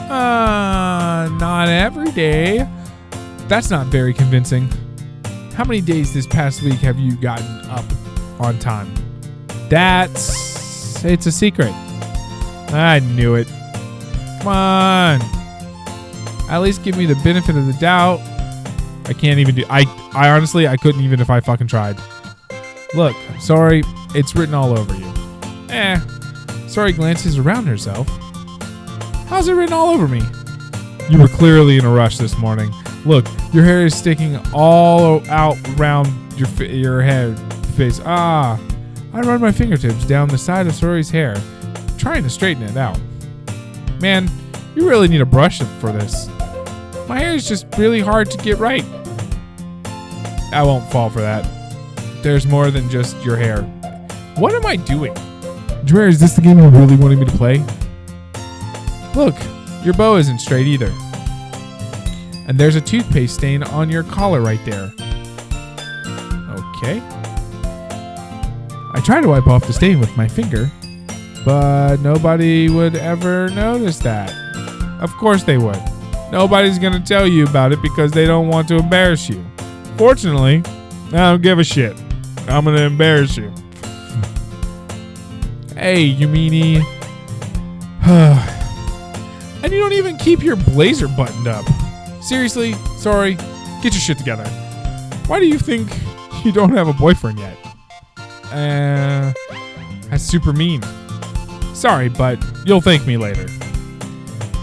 Not every day. That's not very convincing. How many days this past week have you gotten up on time? It's a secret. I knew it. Come on. At least give me the benefit of the doubt. I can't even do... I honestly, I couldn't even if I fucking tried. Look, I'm sorry. It's written all over you. Sorry glances around herself. How's it written all over me? You were clearly in a rush this morning. Look, your hair is sticking all out around your head, face. I run my fingertips down the side of Sori's hair, trying to straighten it out. Man, you really need a brush for this. My hair is just really hard to get right. I won't fall for that. There's more than just your hair. What am I doing? Jameer, is this the game you really wanted me to play? Look, your bow isn't straight either. And there's a toothpaste stain on your collar right there. Okay. I tried to wipe off the stain with my finger, but nobody would ever notice that. Of course they would. Nobody's going to tell you about it because they don't want to embarrass you. Fortunately, I don't give a shit. I'm going to embarrass you. Hey, you meanie. And you don't even keep your blazer buttoned up. Seriously, sorry. Get your shit together. Why do you think you don't have a boyfriend yet? That's super mean. Sorry, but you'll thank me later.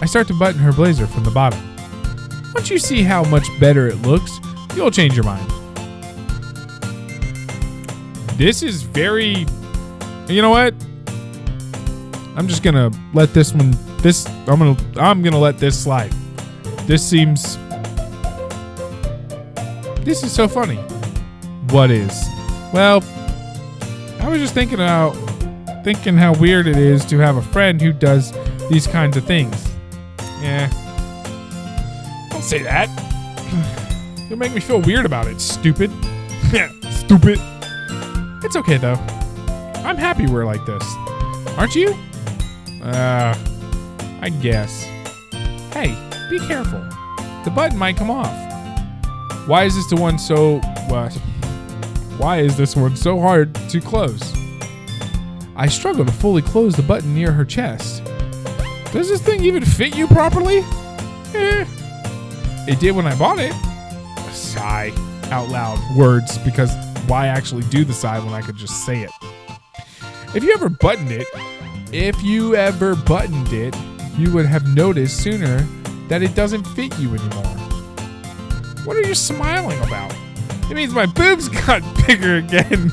I start to button her blazer from the bottom. Once you see how much better it looks, you'll change your mind. This is very... You know what? I'm just gonna let this one... I'm gonna let this slide. This seems... This is so funny. What is? Well, I was just thinking how weird it is to have a friend who does these kinds of things. Yeah. Don't say that. You'll make me feel weird about it, stupid. Stupid. It's okay, though. I'm happy we're like this. Aren't you? I guess. Hey, be careful. The button might come off. Why is this one so hard to close? I struggle to fully close the button near her chest. Does this thing even fit you properly? It did when I bought it. Sigh out loud words, because why actually do the sigh when I could just say it? If you ever buttoned it, you would have noticed sooner that it doesn't fit you anymore. What are you smiling about? It means my boobs got bigger again.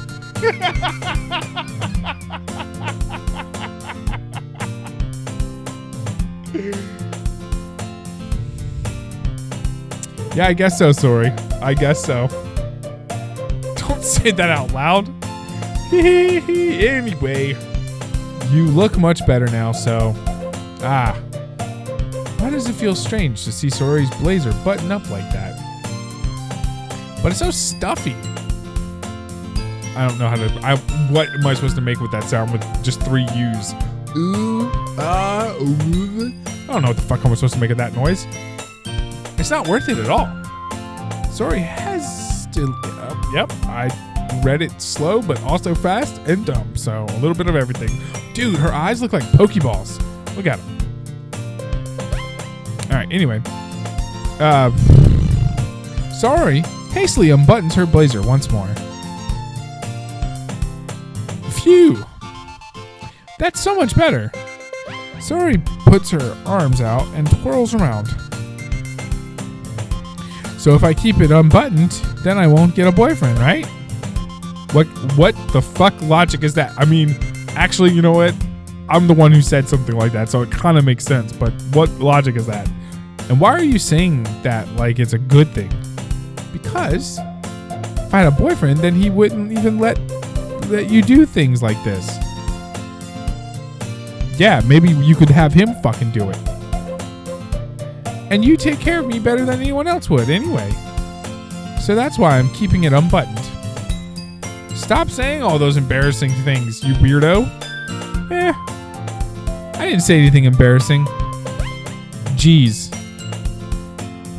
Yeah, I guess so, sorry. I guess so. Don't say that out loud. Anyway, you look much better now, so... Why does it feel strange to see Sori's blazer button up like that? But it's so stuffy. I don't know how to... what am I supposed to make with that sound with just 3 U's? Ooh, ooh. I don't know what the fuck I'm supposed to make of that noise. It's not worth it at all. Sori has still... yep, I read it slow, but also fast and dumb. So a little bit of everything. Dude, her eyes look like Pokeballs. Look at them. All right, anyway. Sori hastily unbuttons her blazer once more. Phew. That's so much better. Sori puts her arms out and twirls around. So if I keep it unbuttoned, then I won't get a boyfriend, right? What the fuck logic is that? I mean, actually, you know what? I'm the one who said something like that, so it kind of makes sense. But what logic is that? And why are you saying that like it's a good thing? Because if I had a boyfriend, then he wouldn't even let you do things like this. Yeah, maybe you could have him fucking do it. And you take care of me better than anyone else would anyway. So that's why I'm keeping it unbuttoned. Stop saying all those embarrassing things, you weirdo. I didn't say anything embarrassing. Jeez.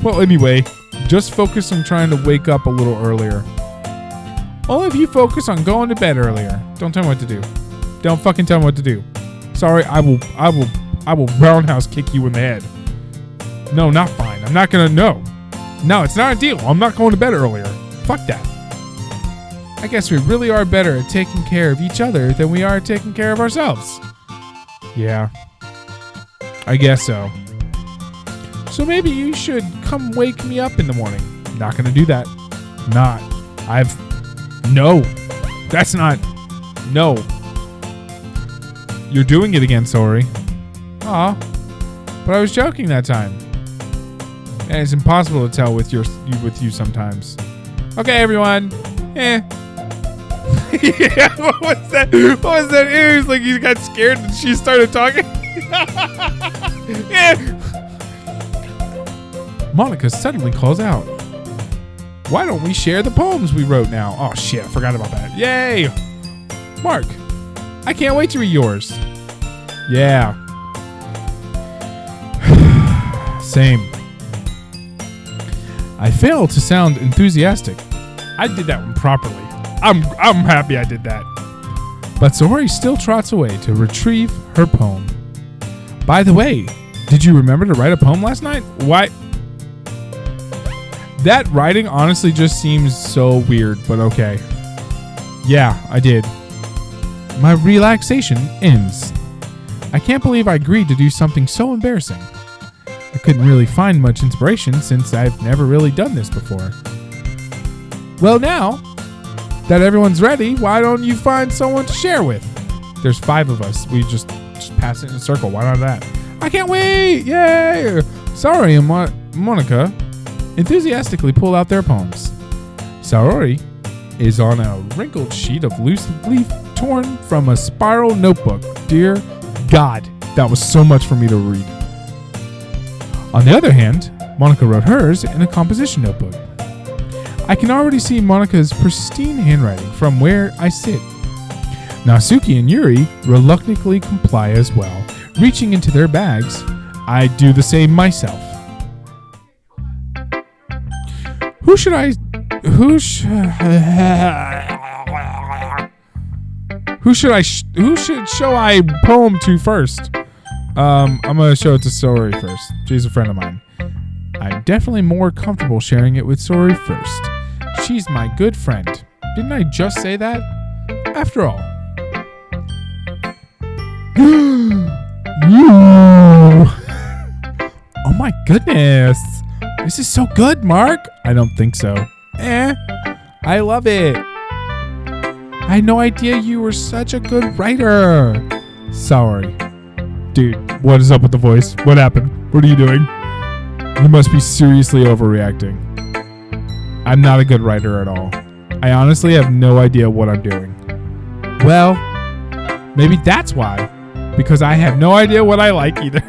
Well, anyway, just focus on trying to wake up a little earlier. Only if you focus on going to bed earlier. Don't tell me what to do. Don't fucking tell me what to do. Sorry, I will roundhouse kick you in the head. No, not fine. I'm not gonna, no. No, it's not a deal. I'm not going to bed earlier. Fuck that. I guess we really are better at taking care of each other than we are at taking care of ourselves. Yeah. I guess so. So maybe you should come wake me up in the morning. Not gonna do that. No. That's not. No. You're doing it again, Sori. Aw. But I was joking that time. And it's impossible to tell with you sometimes. Okay, everyone. Yeah, what was that? What was that? It was like he got scared and she started talking. Yeah. Monica suddenly calls out. Why don't we share the poems we wrote now? Oh shit, I forgot about that. Yay! Mark, I can't wait to read yours. Yeah. Same. I failed to sound enthusiastic. I did that one properly. I'm happy I did that. But Sori still trots away to retrieve her poem. By the way, did you remember to write a poem last night? Why? That writing honestly just seems so weird, but okay. Yeah, I did. My relaxation ends. I can't believe I agreed to do something so embarrassing. I couldn't really find much inspiration since I've never really done this before. Well, now that everyone's ready, why don't you find someone to share with? There's 5 of us. We just pass it in a circle. Why not that? I can't wait! Yay! Sorry, and Monica enthusiastically pull out their poems. Saori is on a wrinkled sheet of loose leaf torn from a spiral notebook. Dear God, that was so much for me to read. On the other hand, Monica wrote hers in a composition notebook. I can already see Monica's pristine handwriting from where I sit. Natsuki and Yuri reluctantly comply as well. Reaching into their bags, I do the same myself. Who should show I poem to first? I'm gonna show it to Sori first. She's a friend of mine. I'm definitely more comfortable sharing it with Sori first. She's my good friend. Didn't I just say that? After all. Oh my goodness. This is so good, Mark. I don't think so. I love it. I had no idea you were such a good writer. Sorry. Dude, what is up with the voice? What happened? What are you doing? You must be seriously overreacting. I'm not a good writer at all. I honestly have no idea what I'm doing. Well, maybe that's why. Because I have no idea what I like either.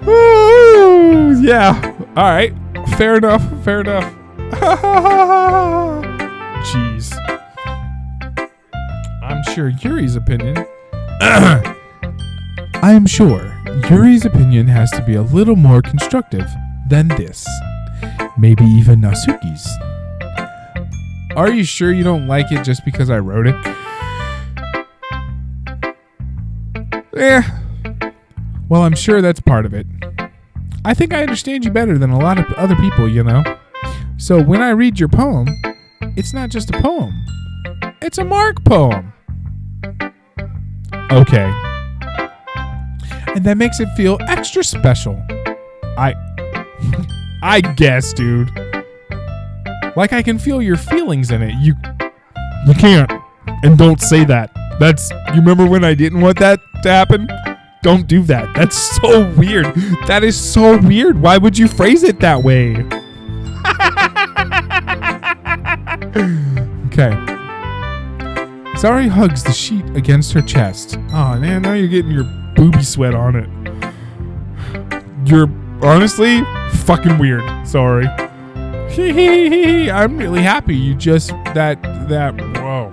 Woo, yeah. All right. Fair enough. Fair enough. Jeez. I'm sure Yuri's opinion. I am sure Yuri's opinion has to be a little more constructive than this. Maybe even Natsuki's. Are you sure you don't like it just because I wrote it? Well, I'm sure that's part of it. I think I understand you better than a lot of other people, you know. So when I read your poem, it's not just a poem. It's a Mark poem. Okay. And that makes it feel extra special. I guess, dude. Like I can feel your feelings in it. You can't. And don't say that. You remember when I didn't want that to happen? Don't do that. That's so weird. That is so weird. Why would you phrase it that way? Okay. Saori hugs the sheet against her chest. Oh, man, now you're getting your booby sweat on it. You're honestly fucking weird. Sorry. I'm really happy you just whoa.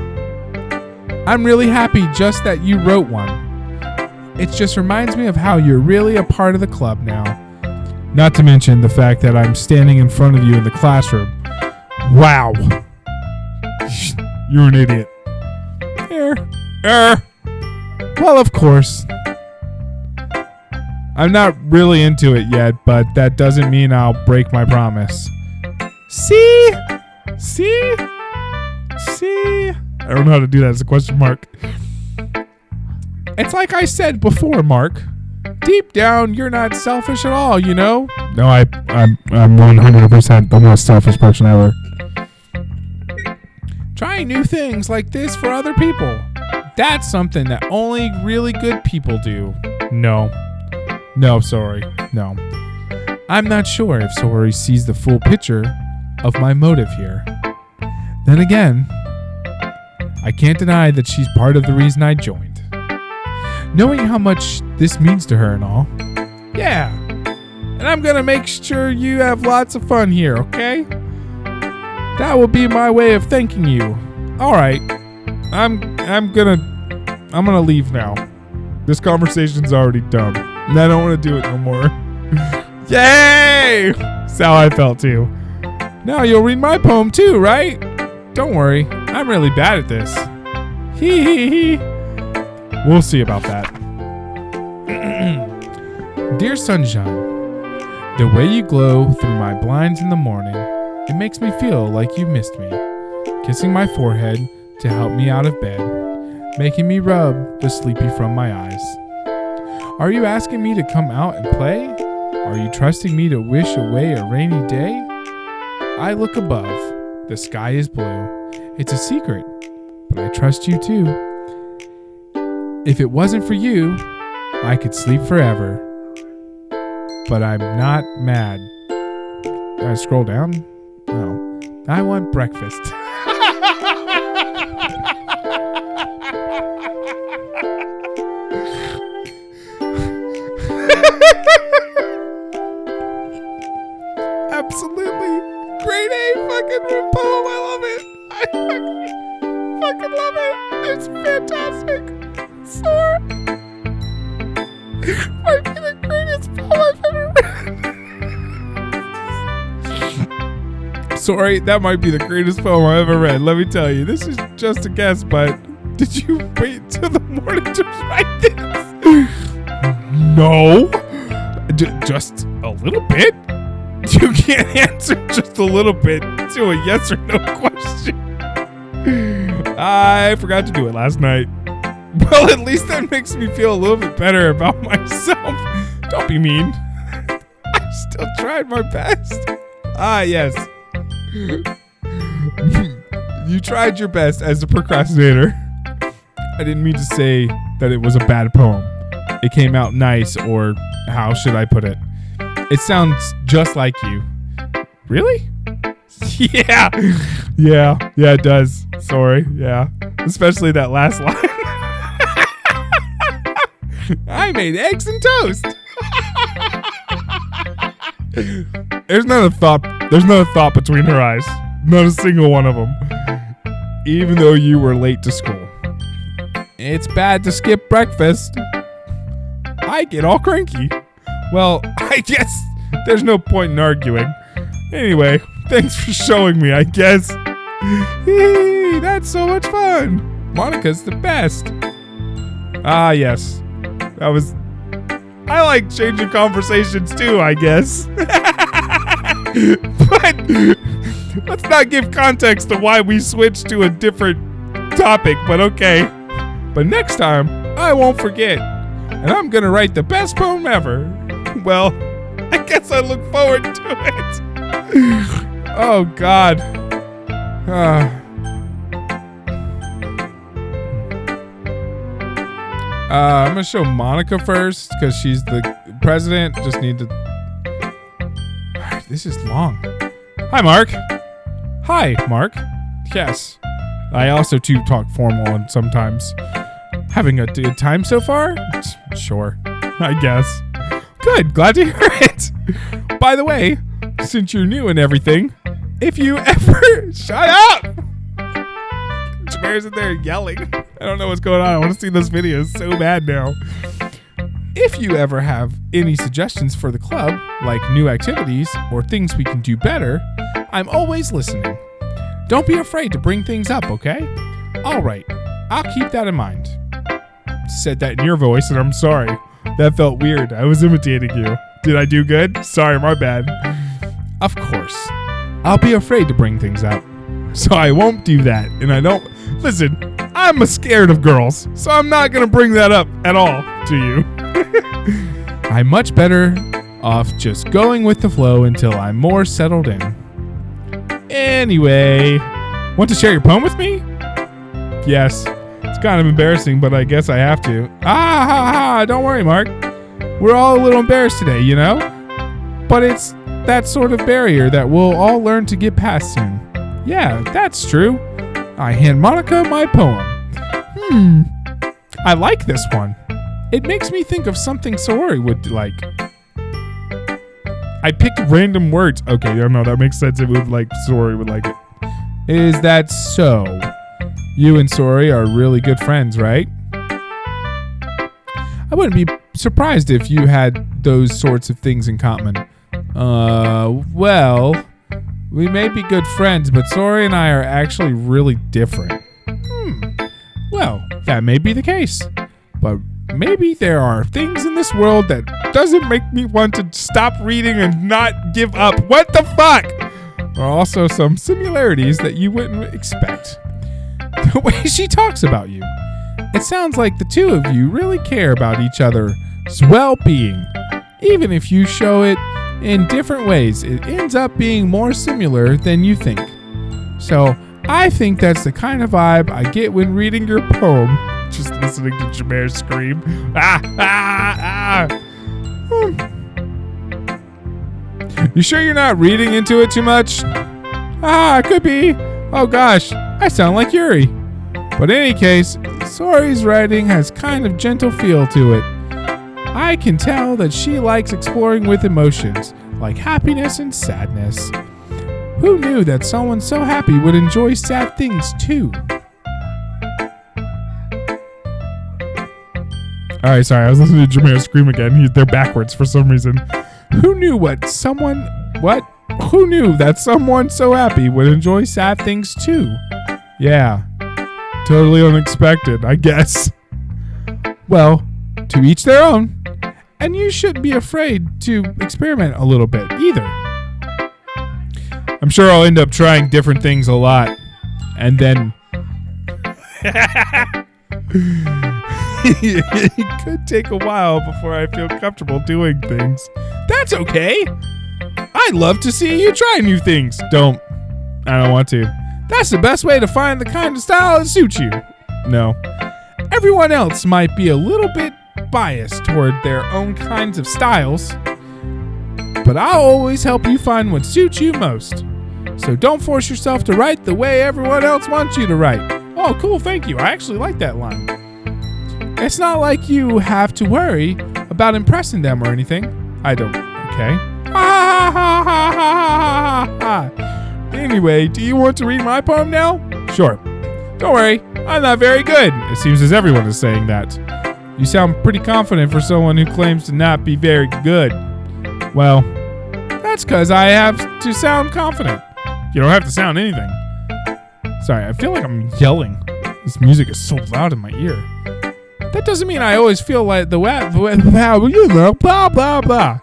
I'm really happy just that you wrote one. It just reminds me of how you're really a part of the club now. Not to mention the fact that I'm standing in front of you in the classroom. Wow. You're an idiot. Well, of course. I'm not really into it yet, but that doesn't mean I'll break my promise. See? I don't know how to do that as a question mark. It's like I said before, Mark. Deep down, you're not selfish at all, you know? No, I'm 100% the most selfish person ever. Trying new things like this for other people. That's something that only really good people do. No, sorry. No. I'm not sure if Saori sees the full picture of my motive here. Then again, I can't deny that she's part of the reason I joined. Knowing how much this means to her and all. Yeah. And I'm gonna make sure you have lots of fun here, okay? That will be my way of thanking you. Alright. I'm gonna leave now. This conversation's already dumb. And I don't want to do it no more. Yay! That's how I felt too. Now you'll read my poem too, right? Don't worry, I'm really bad at this. Hee. We'll see about that. Dear sunshine, the way you glow through my blinds in the morning, it makes me feel like you missed me. Kissing my forehead to help me out of bed, making me rub the sleepy from my eyes. Are you asking me to come out and play? Are you trusting me to wish away a rainy day? I look above. The sky is blue. It's a secret, but I trust you too. If it wasn't for you, I could sleep forever. But I'm not mad. Did I scroll down? No. I want breakfast. Absolutely. Grade A fucking poem. I love it. I fucking love it. It's fantastic. Soar. Might be the greatest poem I've ever read. Sorry, that might be the greatest poem I've ever read. Let me tell you. This is just a guess, but did you wait till the morning to write this? No. Just a little bit? You can't answer just a little bit to a yes or no question. I forgot to do it last night. Well, at least that makes me feel a little bit better about myself. Don't be mean. I still tried my best. Ah, yes. You tried your best as a procrastinator. I didn't mean to say that it was a bad poem. It came out nice, or how should I put it? It sounds just like you. Really? Yeah, it does. Sorry, yeah. Especially that last line. I made eggs and toast. There's not a thought between her eyes. Not a single one of them. Even though you were late to school. It's bad to skip breakfast. I get all cranky. Well, I guess there's no point in arguing. Anyway, thanks for showing me, I guess. Hey, that's so much fun. Monica's the best. Ah, yes. I like changing conversations too, I guess. But let's not give context to why we switched to a different topic, but okay. But next time, I won't forget. And I'm gonna write the best poem ever. Well, I guess I look forward to it. Oh, God. I'm gonna show Monica first because she's the president. Just need to. This is long. Hi, Mark. Hi, Mark. Yes. I also too talk formal and sometimes. Having a good time so far? Sure, I guess. Good, glad to hear it. By the way, since you're new and everything, if you ever... Shut up! Jameer's in there yelling. I don't know what's going on. I want to see those videos so bad now. If you ever have any suggestions for the club, like new activities or things we can do better, I'm always listening. Don't be afraid to bring things up, okay? All right, I'll keep that in mind. Said that in your voice, and I'm sorry. That felt weird. I was imitating you. Did I do good? Sorry, my bad. Of course. I'll be afraid to bring things up. So I won't do that. And I don't... Listen, I'm scared of girls, so I'm not going to bring that up at all to you. I'm much better off just going with the flow until I'm more settled in. Anyway, want to share your poem with me? Yes. It's kind of embarrassing, but I guess I have to. Don't worry, Mark. We're all a little embarrassed today, you know? But it's that sort of barrier that we'll all learn to get past soon. Yeah, that's true. I hand Monica my poem. I like this one. It makes me think of something Saori would like. I picked random words. Okay, I don't know. That makes sense. It would like Saori would like it. Is that so? You and Saori are really good friends, right? I wouldn't be surprised if you had those sorts of things in common. Well, we may be good friends, but Saori and I are actually really different. Well, that may be the case. But maybe there are things in this world that doesn't make me want to stop reading and not give up. What the fuck? There are also some similarities that you wouldn't expect. The way she talks about you. It sounds like the two of you really care about each other's well-being. Even if you show it in different ways, it ends up being more similar than you think. So I think that's the kind of vibe I get when reading your poem. Just listening to Jameer scream. You sure you're not reading into it too much? Could be. Oh gosh, I sound like Yuri. But in any case, Saori's writing has kind of gentle feel to it. I can tell that she likes exploring with emotions, like happiness and sadness. Who knew that someone so happy would enjoy sad things too? Alright, sorry, I was listening to Jameer scream again. They're backwards for some reason. Who knew that someone so happy would enjoy sad things too? Yeah, totally unexpected, I guess. Well, to each their own. And you shouldn't be afraid to experiment a little bit either. I'm sure I'll end up trying different things a lot. And then... It could take a while before I feel comfortable doing things. That's okay. I'd love to see you try new things. I don't want to. That's the best way to find the kind of style that suits you. No. Everyone else might be a little bit biased toward their own kinds of styles, but I'll always help you find what suits you most. So don't force yourself to write the way everyone else wants you to write. Oh, cool, thank you. I actually like that line. It's not like you have to worry about impressing them or anything. I don't, okay? Anyway, do you want to read my poem now? Sure. Don't worry, I'm not very good. It seems as everyone is saying that. You sound pretty confident for someone who claims to not be very good. Well, that's because I have to sound confident. You don't have to sound anything. Sorry, I feel like I'm yelling. This music is so loud in my ear. That doesn't mean I always feel like blah, blah, blah.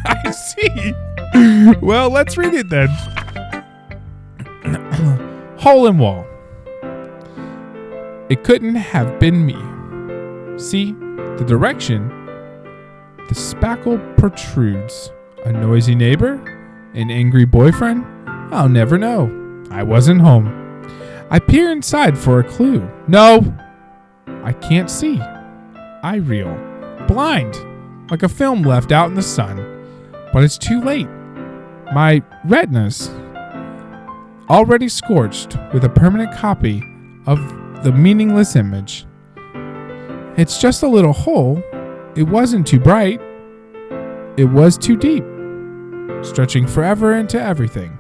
I see. Well, let's read it then. Hole in wall. It couldn't have been me. See, the direction, the spackle protrudes. A noisy neighbor? An angry boyfriend? I'll never know. I wasn't home. I peer inside for a clue. No, I can't see. I reel. Blind, like a film left out in the sun. But it's too late. My retinas, already scorched with a permanent copy of the meaningless image. It's just a little hole. It wasn't too bright. It was too deep, stretching forever into everything.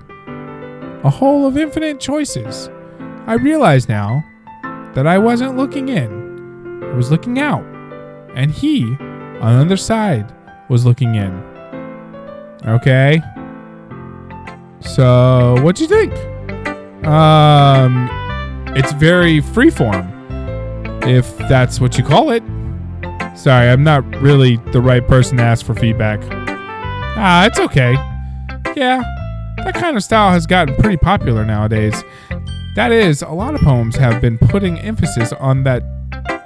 A hole of infinite choices. I realize now that I wasn't looking in. I was looking out. And he, on the other side, was looking in. Okay. So, what'd you think? It's very freeform, if that's what you call it. Sorry, I'm not really the right person to ask for feedback. It's okay. Yeah, that kind of style has gotten pretty popular nowadays. That is, a lot of poems have been putting emphasis on that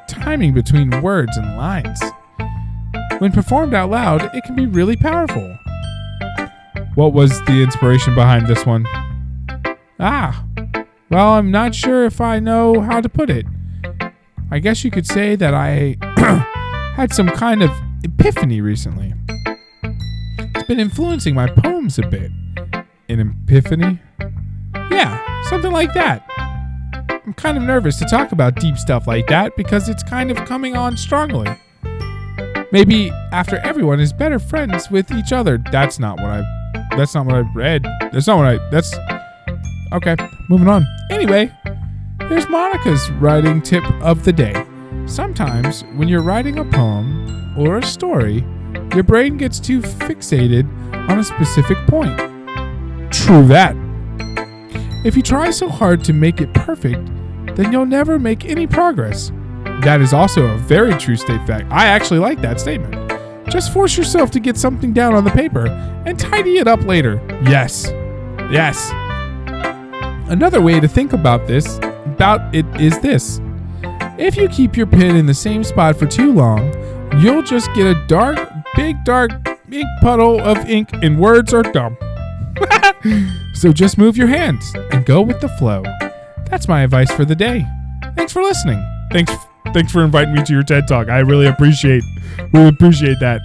timing between words and lines. When performed out loud, it can be really powerful. What was the inspiration behind this one? Well, I'm not sure if I know how to put it. I guess you could say that I had some kind of epiphany recently. It's been influencing my poems a bit. An epiphany? Yeah, something like that. I'm kind of nervous to talk about deep stuff like that because it's kind of coming on strongly. Maybe after everyone is better friends with each other. That's not what I read. Okay, moving on. Anyway, here's Monica's writing tip of the day. Sometimes when you're writing a poem or a story, your brain gets too fixated on a specific point. True that. If you try so hard to make it perfect, then you'll never make any progress. That is also a very true fact. I actually like that statement. Just force yourself to get something down on the paper and tidy it up later. Yes. Another way to think about it is this. If you keep your pen in the same spot for too long, you'll just get a big dark ink puddle of ink and words are dumb. So just move your hands and go with the flow. That's my advice for the day. Thanks for listening. Thanks for inviting me to your TED Talk. I really appreciate that.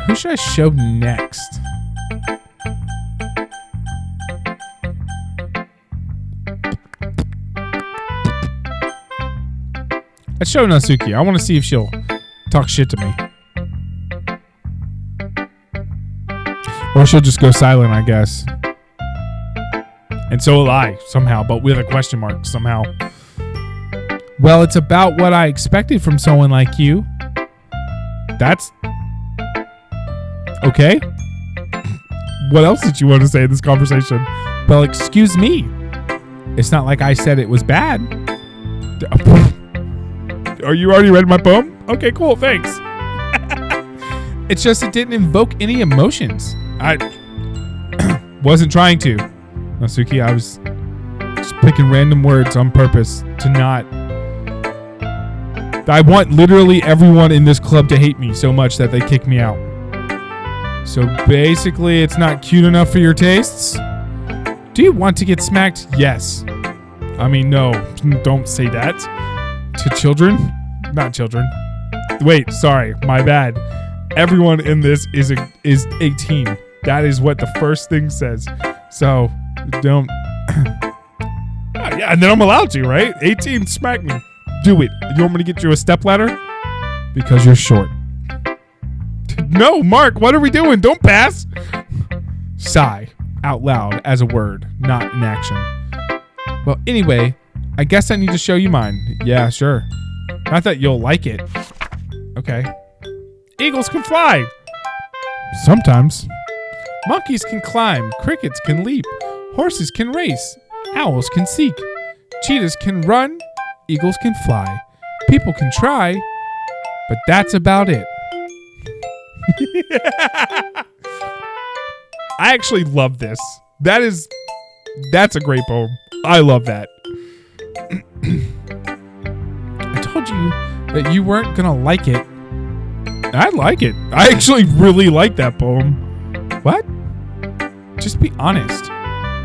Who should I show next? Let's show Natsuki. I want to see if she'll talk shit to me. Or she'll just go silent, I guess. And so will I, somehow, but with a question mark, somehow. Well, it's about what I expected from someone like you. That's... okay. What else did you want to say in this conversation? Well, excuse me. It's not like I said it was bad. Are you already read my poem? Okay, cool, thanks. It's just it didn't invoke any emotions. I wasn't trying to. Natsuki, I was just picking random words on purpose to not... I want literally everyone in this club to hate me so much that they kick me out. So basically, it's not cute enough for your tastes? Do you want to get smacked? Yes. I mean, no, don't say that. To children? Not children. Wait, sorry, my bad. Everyone in this is 18. That is what the first thing says. So, don't... yeah, and then I'm allowed to, right? 18, smack me. Do it. You want me to get you a stepladder? Because you're short. No, Mark, what are we doing? Don't pass. Sigh out loud as a word, not in action. Well, anyway, I guess I need to show you mine. Yeah, sure. Not that you'll like it. Okay. Eagles can fly. Sometimes. Monkeys can climb. Crickets can leap. Horses can race. Owls can seek. Cheetahs can run. Eagles can fly. People can try. But that's about it. I actually love this. That's a great poem. I love that. I told you that you weren't gonna like it. I like it. I actually really like that poem. What? Just be honest.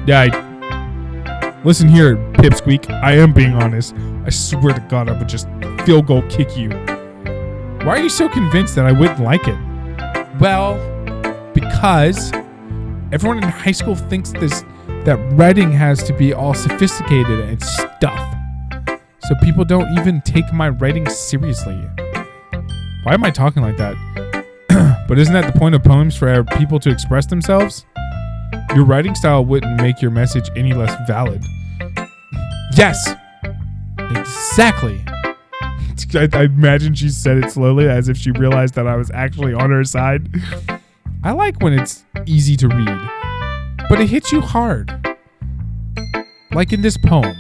Yeah, listen here, Pipsqueak. I am being honest. I swear to God, I would just field goal kick you. Why are you so convinced that I wouldn't like it? Well, because everyone in high school thinks that writing has to be all sophisticated and stuff. So people don't even take my writing seriously. Why am I talking like that? But isn't that the point of poems, for people to express themselves? Your writing style wouldn't make your message any less valid. Yes! Exactly! I imagine she said it slowly as if she realized that I was actually on her side. I like when it's easy to read, but it hits you hard. Like in this poem,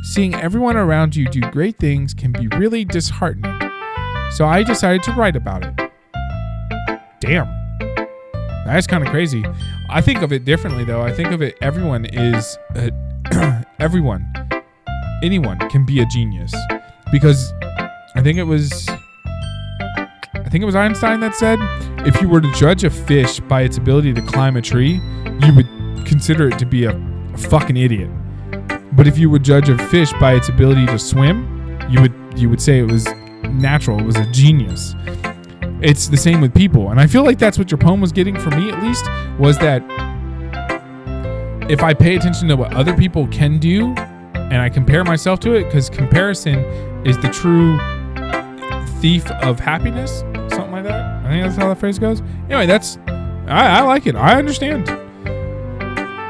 seeing everyone around you do great things can be really disheartening. So I decided to write about it. Damn. That's kind of crazy. I think of it differently, though. I think of it, everyone is, anyone can be a genius. Because I think it was Einstein that said, if you were to judge a fish by its ability to climb a tree, you would consider it to be a fucking idiot. But if you would judge a fish by its ability to swim, you would say it was natural, it was a genius. It's the same with people. And I feel like that's what your poem was getting, for me at least, was that if I pay attention to what other people can do and I compare myself to it, because comparison is the true thief of happiness, something like that. I think that's how the phrase goes. Anyway, I like it. I understand.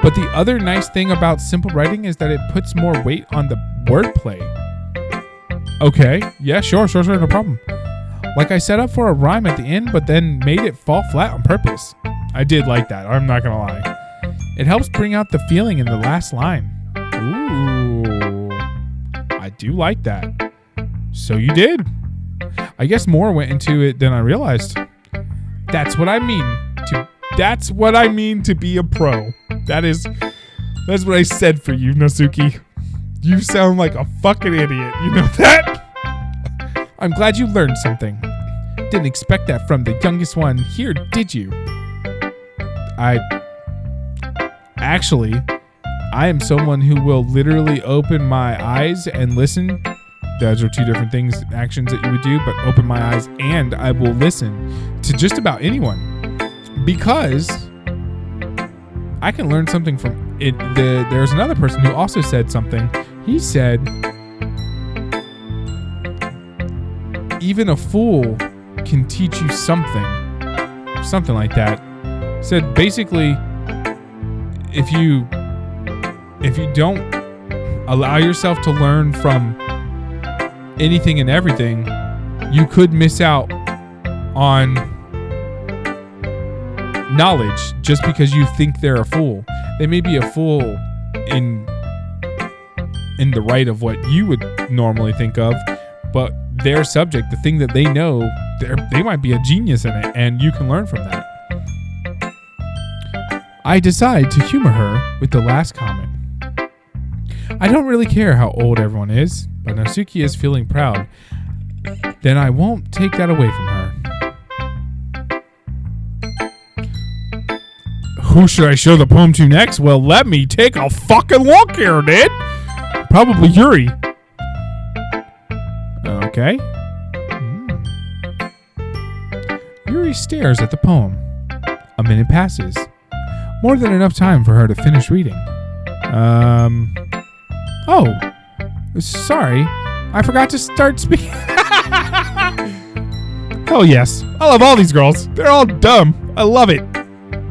But the other nice thing about simple writing is that it puts more weight on the wordplay. Okay, yeah, sure, no problem. Like I set up for a rhyme at the end, but then made it fall flat on purpose. I did like that, I'm not gonna lie. It helps bring out the feeling in the last line. Ooh, I do like that. So you did. I guess more went into it than I realized. That's what I mean to be a pro. That's what I said for you, Natsuki. You sound like a fucking idiot. You know that? I'm glad you learned something. Didn't expect that from the youngest one here, did you? I am someone who will literally open my eyes and listen. Those are two different things, actions that you would do, but open my eyes and I will listen to just about anyone. Because I can learn something from it. There's another person who also said something. He said, even a fool can teach you something like that. Said basically, if you don't allow yourself to learn from anything and everything, you could miss out on knowledge just because you think they're a fool. They may be a fool in the right of what you would normally think of, but their subject, the thing that they know, they might be a genius in it, and you can learn from that. I decide to humor her with the last comment. I don't really care how old everyone is, but Natsuki is feeling proud. Then I won't take that away from her. Who should I show the poem to next? Well, let me take a fucking look here, dude. Probably Yuri. Okay. Yuri stares at the poem. A minute passes. More than enough time for her to finish reading. Oh. Sorry. I forgot to start speaking. Hell yes. I love all these girls. They're all dumb. I love it.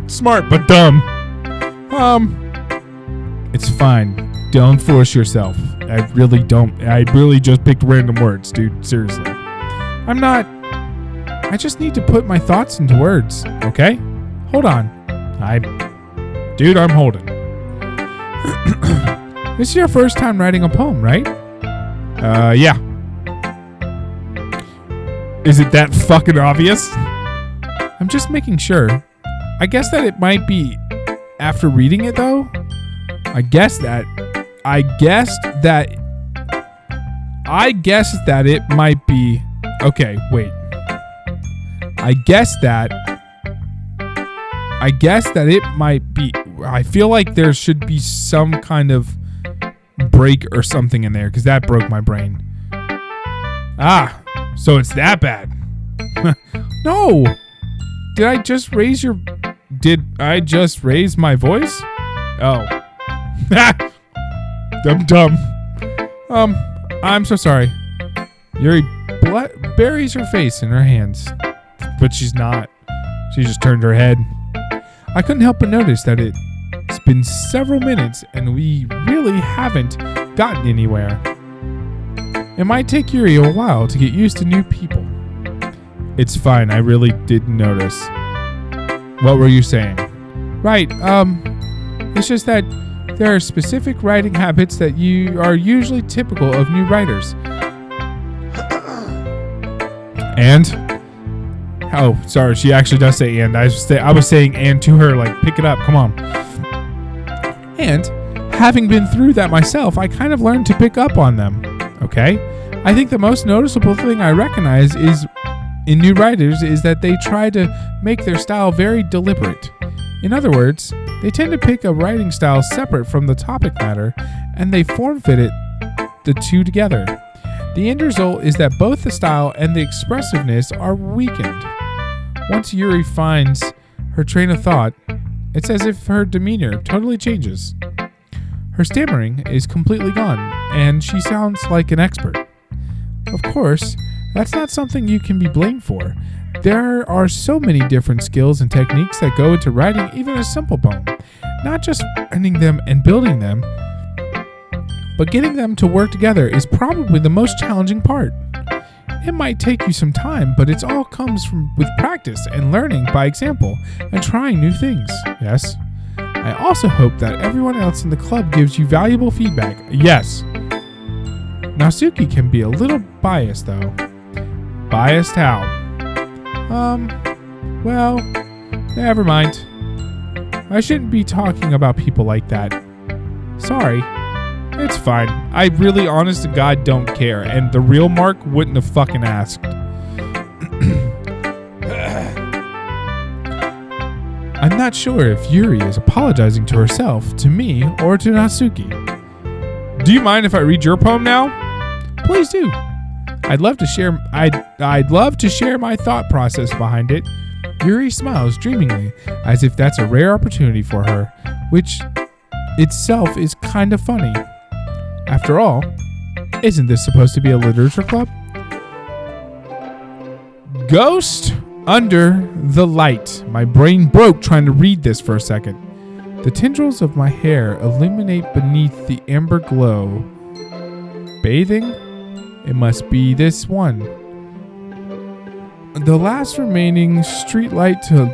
Smart, but dumb. It's fine. Don't force yourself. I really don't. I really just picked random words, dude. Seriously. I just need to put my thoughts into words, okay? Hold on. I'm holding. This is your first time writing a poem, right? Yeah. Is it that fucking obvious? I'm just making sure. I guess that it might be after reading it, though. I guess that it might be. Okay, wait. I guess that it might be. I feel like there should be some kind of break or something in there, because that broke my brain. So it's that bad. No. Did I just raise my voice? Oh. I'm dumb. I'm so sorry. Yuri buries her face in her hands, but she's not. She just turned her head. I couldn't help but notice that it's been several minutes and we really haven't gotten anywhere. It might take Yuri a while to get used to new people. It's fine, I really didn't notice. What were you saying? Right, it's just that there are specific writing habits that are usually typical of new writers. And? Oh, sorry, she actually does say and. I was saying and to her, like, pick it up, come on. And, having been through that myself, I kind of learned to pick up on them, okay? I think the most noticeable thing I recognize in new writers is that they try to make their style very deliberate. In other words, they tend to pick a writing style separate from the topic matter, and they form-fit the two together. The end result is that both the style and the expressiveness are weakened. Once Yuri finds her train of thought, it's as if her demeanor totally changes. Her stammering is completely gone, and she sounds like an expert. Of course, that's not something you can be blamed for. There are so many different skills and techniques that go into writing even a simple poem. Not just finding them and building them, but getting them to work together is probably the most challenging part. It might take you some time, but it all comes with practice and learning by example and trying new things. Yes. I also hope that everyone else in the club gives you valuable feedback. Yes. Natsuki can be a little biased though. Biased how? Well, never mind. I shouldn't be talking about people like that. Sorry. It's fine. I really, honest to God, don't care. And the real Mark wouldn't have fucking asked. I'm not sure if Yuri is apologizing to herself, to me, or to Natsuki. Do you mind if I read your poem now? Please do. I'd love to share my thought process behind it. Yuri smiles dreamingly, as if that's a rare opportunity for her, which itself is kind of funny. After all, isn't this supposed to be a literature club? Ghost under the light. My brain broke trying to read this for a second. The tendrils of my hair illuminate beneath the amber glow. Bathing? It must be this one. The last remaining streetlight to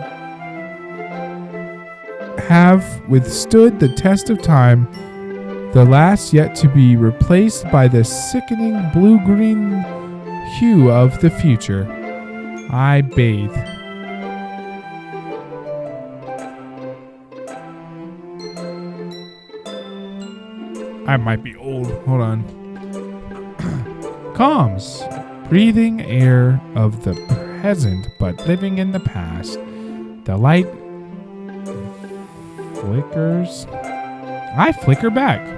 have withstood the test of time. The last yet to be replaced by the sickening blue-green hue of the future. I bathe. I might be old. Hold on. Calms. Breathing air of the present, but living in the past. The light flickers. I flicker back.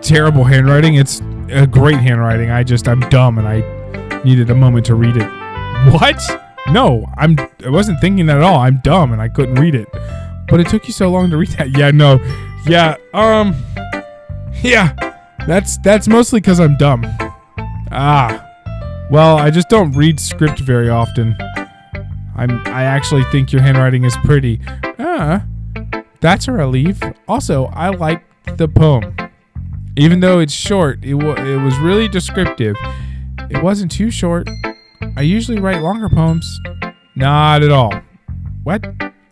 Terrible handwriting. It's a great handwriting. I'm dumb and I needed a moment to read it. What? No, I wasn't thinking that at all. I'm dumb and I couldn't read it. But it took you so long to read that. Yeah, no. Yeah, yeah. That's mostly because I'm dumb. Well, I just don't read script very often. I actually think your handwriting is pretty. That's a relief. Also, I like the poem. Even though it's short, it was really descriptive. It wasn't too short. I usually write longer poems. Not at all. What?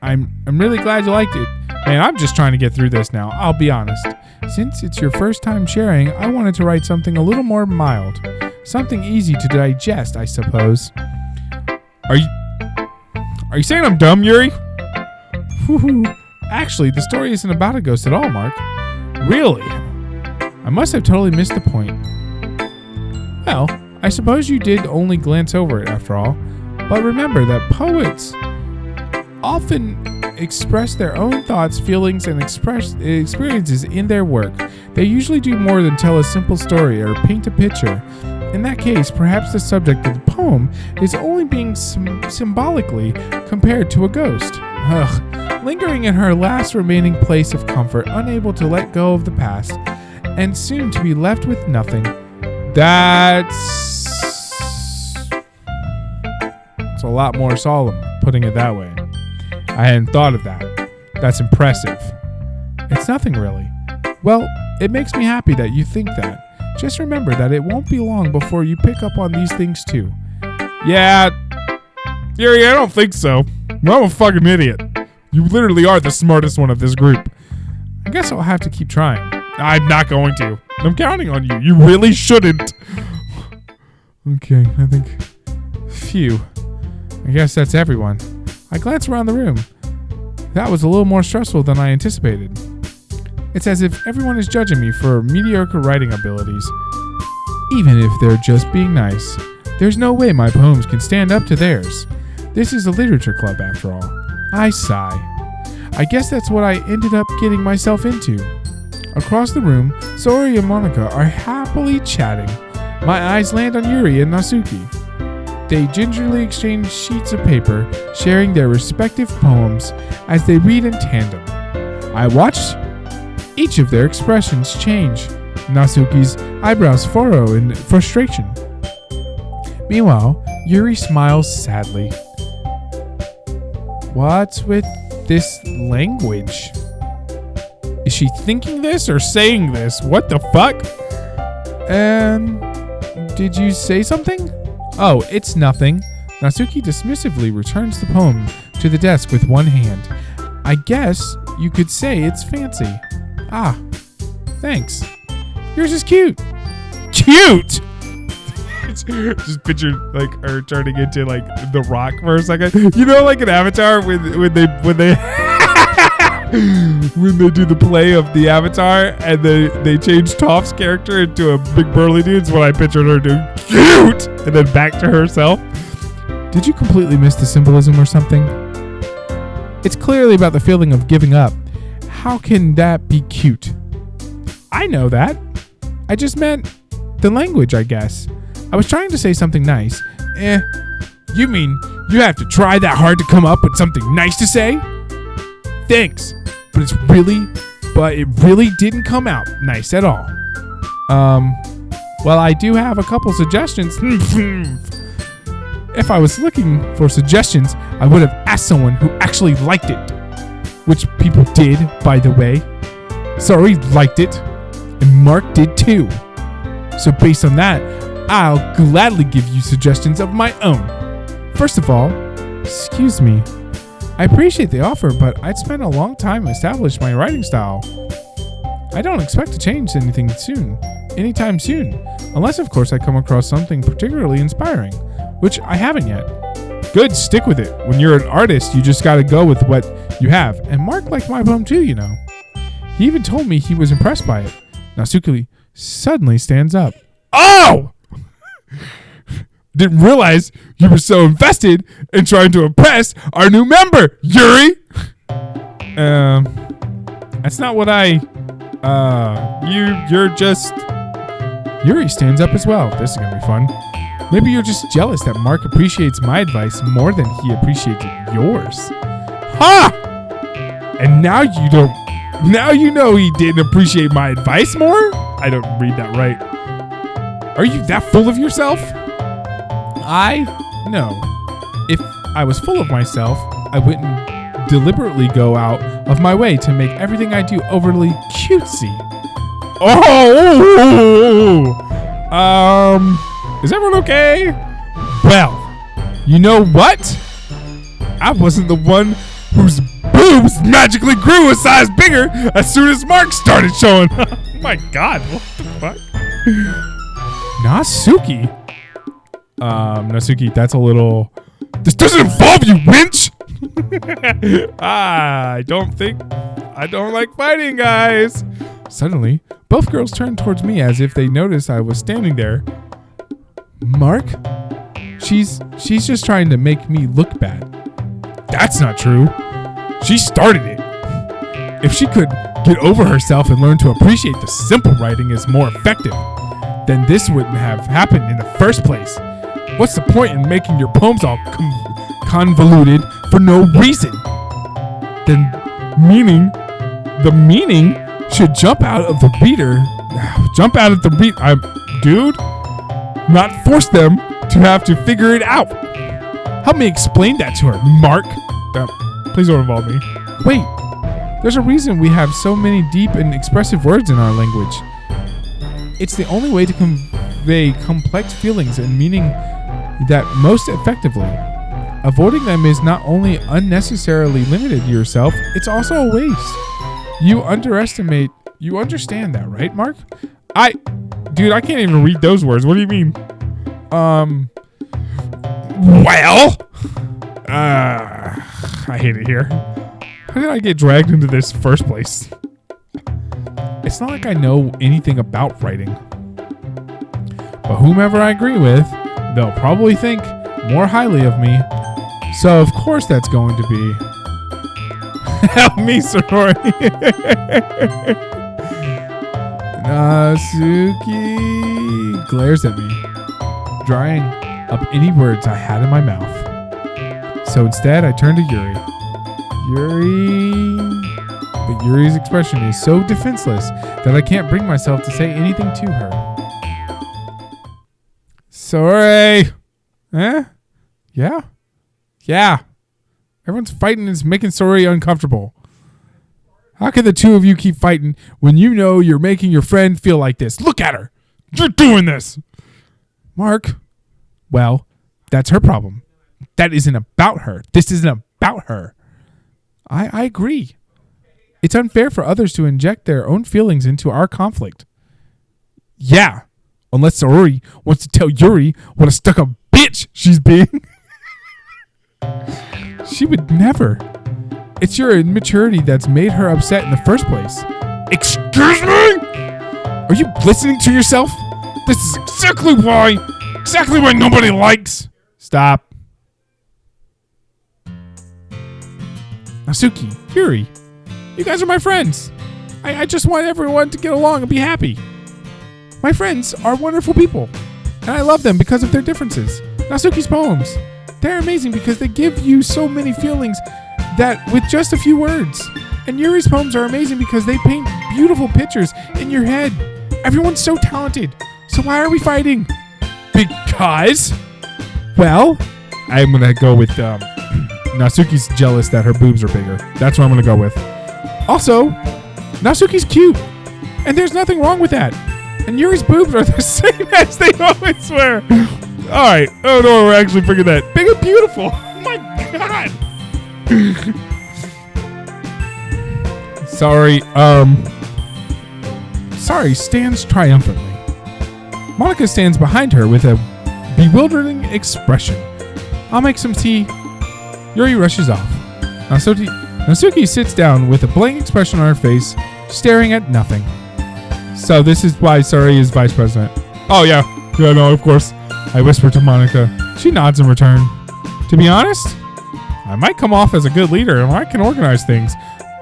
I'm really glad you liked it. Man, I'm just trying to get through this now. I'll be honest. Since it's your first time sharing, I wanted to write something a little more mild. Something easy to digest, I suppose. Are you saying I'm dumb, Yuri? Whew. Actually, the story isn't about a ghost at all, Mark. Really? I must have totally missed the point. Well, I suppose you did only glance over it after all. But remember that poets often express their own thoughts, feelings, and experiences in their work. They usually do more than tell a simple story or paint a picture. In that case, perhaps the subject of the poem is only being symbolically compared to a ghost. Ugh. Lingering in her last remaining place of comfort, unable to let go of the past, and soon to be left with nothing. It's a lot more solemn, putting it that way. I hadn't thought of that. That's impressive. It's nothing really. Well, it makes me happy that you think that. Just remember that it won't be long before you pick up on these things too. Yeah, Yuri, I don't think so. I'm a fucking idiot. You literally are the smartest one of this group. I guess I'll have to keep trying. I'm not going to. I'm counting on you. You really shouldn't. Okay, I think... Phew. I guess that's everyone. I glance around the room. That was a little more stressful than I anticipated. It's as if everyone is judging me for mediocre writing abilities. Even if they're just being nice, there's no way my poems can stand up to theirs. This is a literature club after all. I sigh. I guess that's what I ended up getting myself into. Across the room, Sori and Monica are happily chatting. My eyes land on Yuri and Natsuki. They gingerly exchange sheets of paper, sharing their respective poems as they read in tandem. I watch each of their expressions change. Natsuki's eyebrows furrow in frustration. Meanwhile, Yuri smiles sadly. What's with this language? Is she thinking this or saying this? What the fuck? Did you say something? Oh, it's nothing. Natsuki dismissively returns the poem to the desk with one hand. I guess you could say it's fancy. Ah, thanks. Yours is cute. Cute? Just picture like her turning into like The Rock for a second. You know, like an Avatar when they when they do the play of the Avatar and they change Toph's character into a big burly dude. It's what I pictured her doing. Cute, and then back to herself. Did you completely miss the symbolism or something? It's clearly about the feeling of giving up. How can that be cute? I know that. I just meant the language, I guess. I was trying to say something nice. You mean you have to try that hard to come up with something nice to say? Thanks, but it really didn't come out nice at all. Well, I do have a couple suggestions. If I was looking for suggestions, I would have asked someone who actually liked it. Which people did, by the way. Sori liked it, and Mark did too. So based on that, I'll gladly give you suggestions of my own. First of all, excuse me. I appreciate the offer, but I'd spent a long time establishing my writing style. I don't expect to change anything anytime soon, unless of course I come across something particularly inspiring, which I haven't yet. Good, stick with it. When you're an artist, you just gotta go with what you have. And Mark liked my poem too, you know. He even told me he was impressed by it. Natsuki suddenly stands up. Oh! Didn't realize you were so invested in trying to impress our new member, Yuri. That's not what you're just... Yuri stands up as well. This is gonna be fun. Maybe you're just jealous that Mark appreciates my advice more than he appreciated yours. Ha! And now you know he didn't appreciate my advice more? I don't read that right. Are you that full of yourself? No. If I was full of myself, I wouldn't deliberately go out of my way to make everything I do overly cutesy. Is everyone okay? Well, you know what? I wasn't the one whose boobs magically grew a size bigger as soon as Mark started showing. Oh my God, what the fuck? Natsuki? Natsuki, that's a little... This doesn't involve you, winch! I don't like fighting, guys. Suddenly, both girls turned towards me as if they noticed I was standing there. Mark? She's just trying to make me look bad. That's not true. She started it. If she could get over herself and learn to appreciate the simple writing is more effective, then this wouldn't have happened in the first place. What's the point in making your poems all convoluted for no reason? Then the meaning should jump out of the reader. Dude, not force them to have to figure it out. Help me explain that to her, Mark. Please don't involve me. Wait, there's a reason we have so many deep and expressive words in our language. It's the only way to convey complex feelings and meaning that most effectively. Avoiding them is not only unnecessarily limited to yourself, it's also a waste. You understand that, right, Mark? Dude, I can't even read those words. What do you mean? Well, I hate it here. How did I get dragged into this first place? It's not like I know anything about writing. But whomever I agree with, they'll probably think more highly of me. So of course that's going to be... Help me, sorry. Natsuki glares at me, drying up any words I had in my mouth. So instead, I turn to Yuri. But Yuri's expression is so defenseless that I can't bring myself to say anything to her. Sorry. Eh? Yeah? Yeah. Everyone's fighting and it's making Sorry uncomfortable. How can the two of you keep fighting when you know you're making your friend feel like this? Look at her. You're doing this. Mark. Well, that's her problem. That isn't about her. This isn't about her. I agree. It's unfair for others to inject their own feelings into our conflict. Yeah. Unless Sorori wants to tell Yuri what a stuck-up bitch she's being. She would never. It's your immaturity that's made her upset in the first place. Excuse me? Are you listening to yourself? This is exactly why nobody likes. Stop. Natsuki, Yuri, you guys are my friends. I just want everyone to get along and be happy. My friends are wonderful people, and I love them because of their differences. Natsuki's poems, they're amazing because they give you so many feelings that with just a few words. And Yuri's poems are amazing because they paint beautiful pictures in your head. Everyone's so talented. So why are we fighting? Because, well, I'm going to go with Natsuki's jealous that her boobs are bigger. That's what I'm going to go with. Also, Natsuki's cute. And there's nothing wrong with that. And Yuri's boobs are the same as they always were. All right. Oh, no, we're actually bringing that. Big and beautiful. Oh, my God. Sorry stands triumphantly. Monica stands behind her with a bewildering expression. I'll make some tea. Yuri rushes off. Natsuki sits down with a blank expression on her face, staring at nothing. So this is why Sorry is vice president. Oh yeah, no, of course. I whisper to Monica. She nods in return. To be honest, I might come off as a good leader and I can organize things,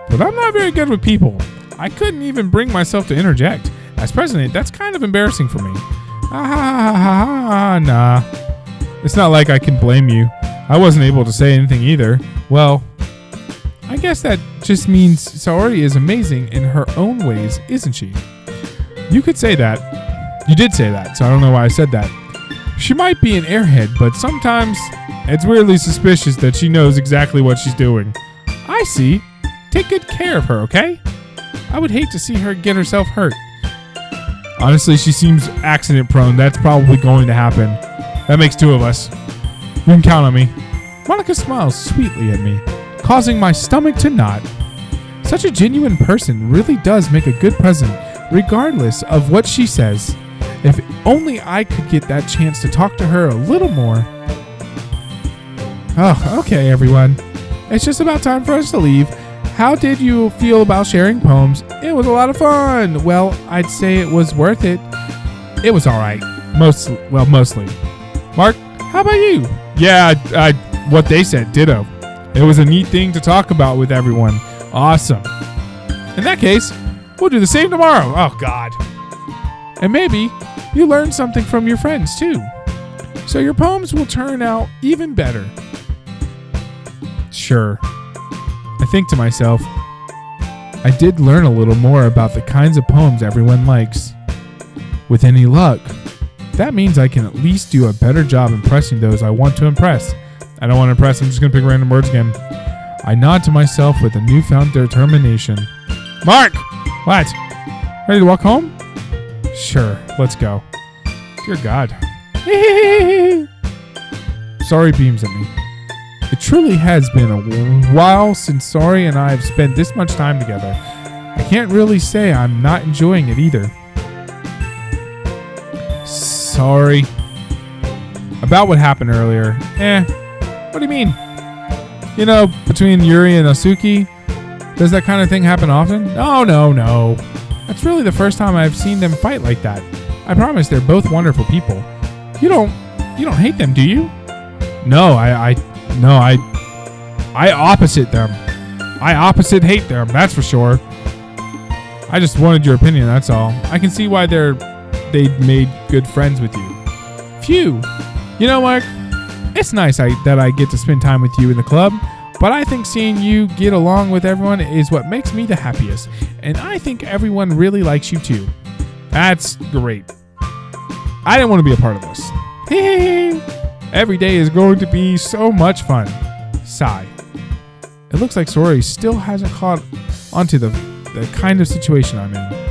but I'm not very good with people. I couldn't even bring myself to interject. As president, that's kind of embarrassing for me. Nah. It's not like I can blame you. I wasn't able to say anything either. Well, I guess that just means Saori is amazing in her own ways, isn't she? You could say that. You did say that, so I don't know why I said that. She might be an airhead, but sometimes it's weirdly suspicious that she knows exactly what she's doing. I see. Take good care of her, okay? I would hate to see her get herself hurt. Honestly, she seems accident prone. That's probably going to happen. That makes two of us. You can count on me. Monica smiles sweetly at me, causing my stomach to knot. Such a genuine person really does make a good president, regardless of what she says. If only I could get that chance to talk to her a little more. Oh, okay, everyone. It's just about time for us to leave. How did you feel about sharing poems? It was a lot of fun. Well, I'd say it was worth it. It was all right. Mostly. Mark, how about you? Yeah, what they said, ditto. It was a neat thing to talk about with everyone. Awesome. In that case, we'll do the same tomorrow. Oh, God. And maybe you learn something from your friends too. So your poems will turn out even better. Sure. I think to myself, I did learn a little more about the kinds of poems everyone likes. With any luck, that means I can at least do a better job impressing those I want to impress. I don't want to impress, I'm just going to pick random words again. I nod to myself with a newfound determination. Mark! What? Ready to walk home? Sure, let's go. Dear God. Sorry beams at me. It truly has been a while since Sorry and I have spent this much time together. I can't really say I'm not enjoying it either. Sorry. About what happened earlier. What do you mean? You know, between Yuri and Asuki? Does that kind of thing happen often? No. That's really the first time I've seen them fight like that. I promise they're both wonderful people. You don't hate them, do you? No, I opposite them. I opposite hate them, that's for sure. I just wanted your opinion, that's all. I can see why they made good friends with you. Phew. You know, Mark, it's nice that I get to spend time with you in the club, but I think seeing you get along with everyone is what makes me the happiest. And I think everyone really likes you too. That's great. I didn't want to be a part of this. Every day is going to be so much fun. Sigh. It looks like Sorry still hasn't caught onto the kind of situation I'm in.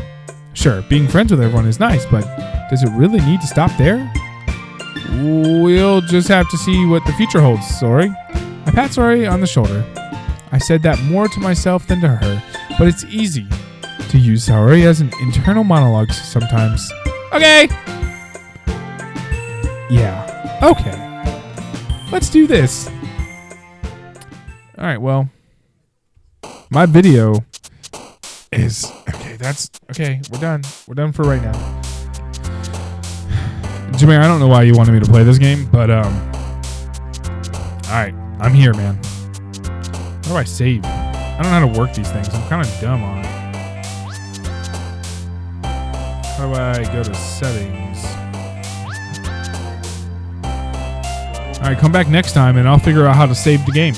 Sure, being friends with everyone is nice, but does it really need to stop there? We'll just have to see what the future holds, Sorry. I pat Sorry on the shoulder. I said that more to myself than to her, but it's easy to use Sorry as an internal monologue sometimes. Okay. Yeah. Okay. Let's do this. All right, well, my video is okay. That's okay. We're done. We're done for right now. Jimmy, I don't know why you wanted me to play this game, but all right, I'm here, man. How do I save? I don't know how to work these things. I'm kind of dumb on it. How do I go to settings? All right, come back next time and I'll figure out how to save the game.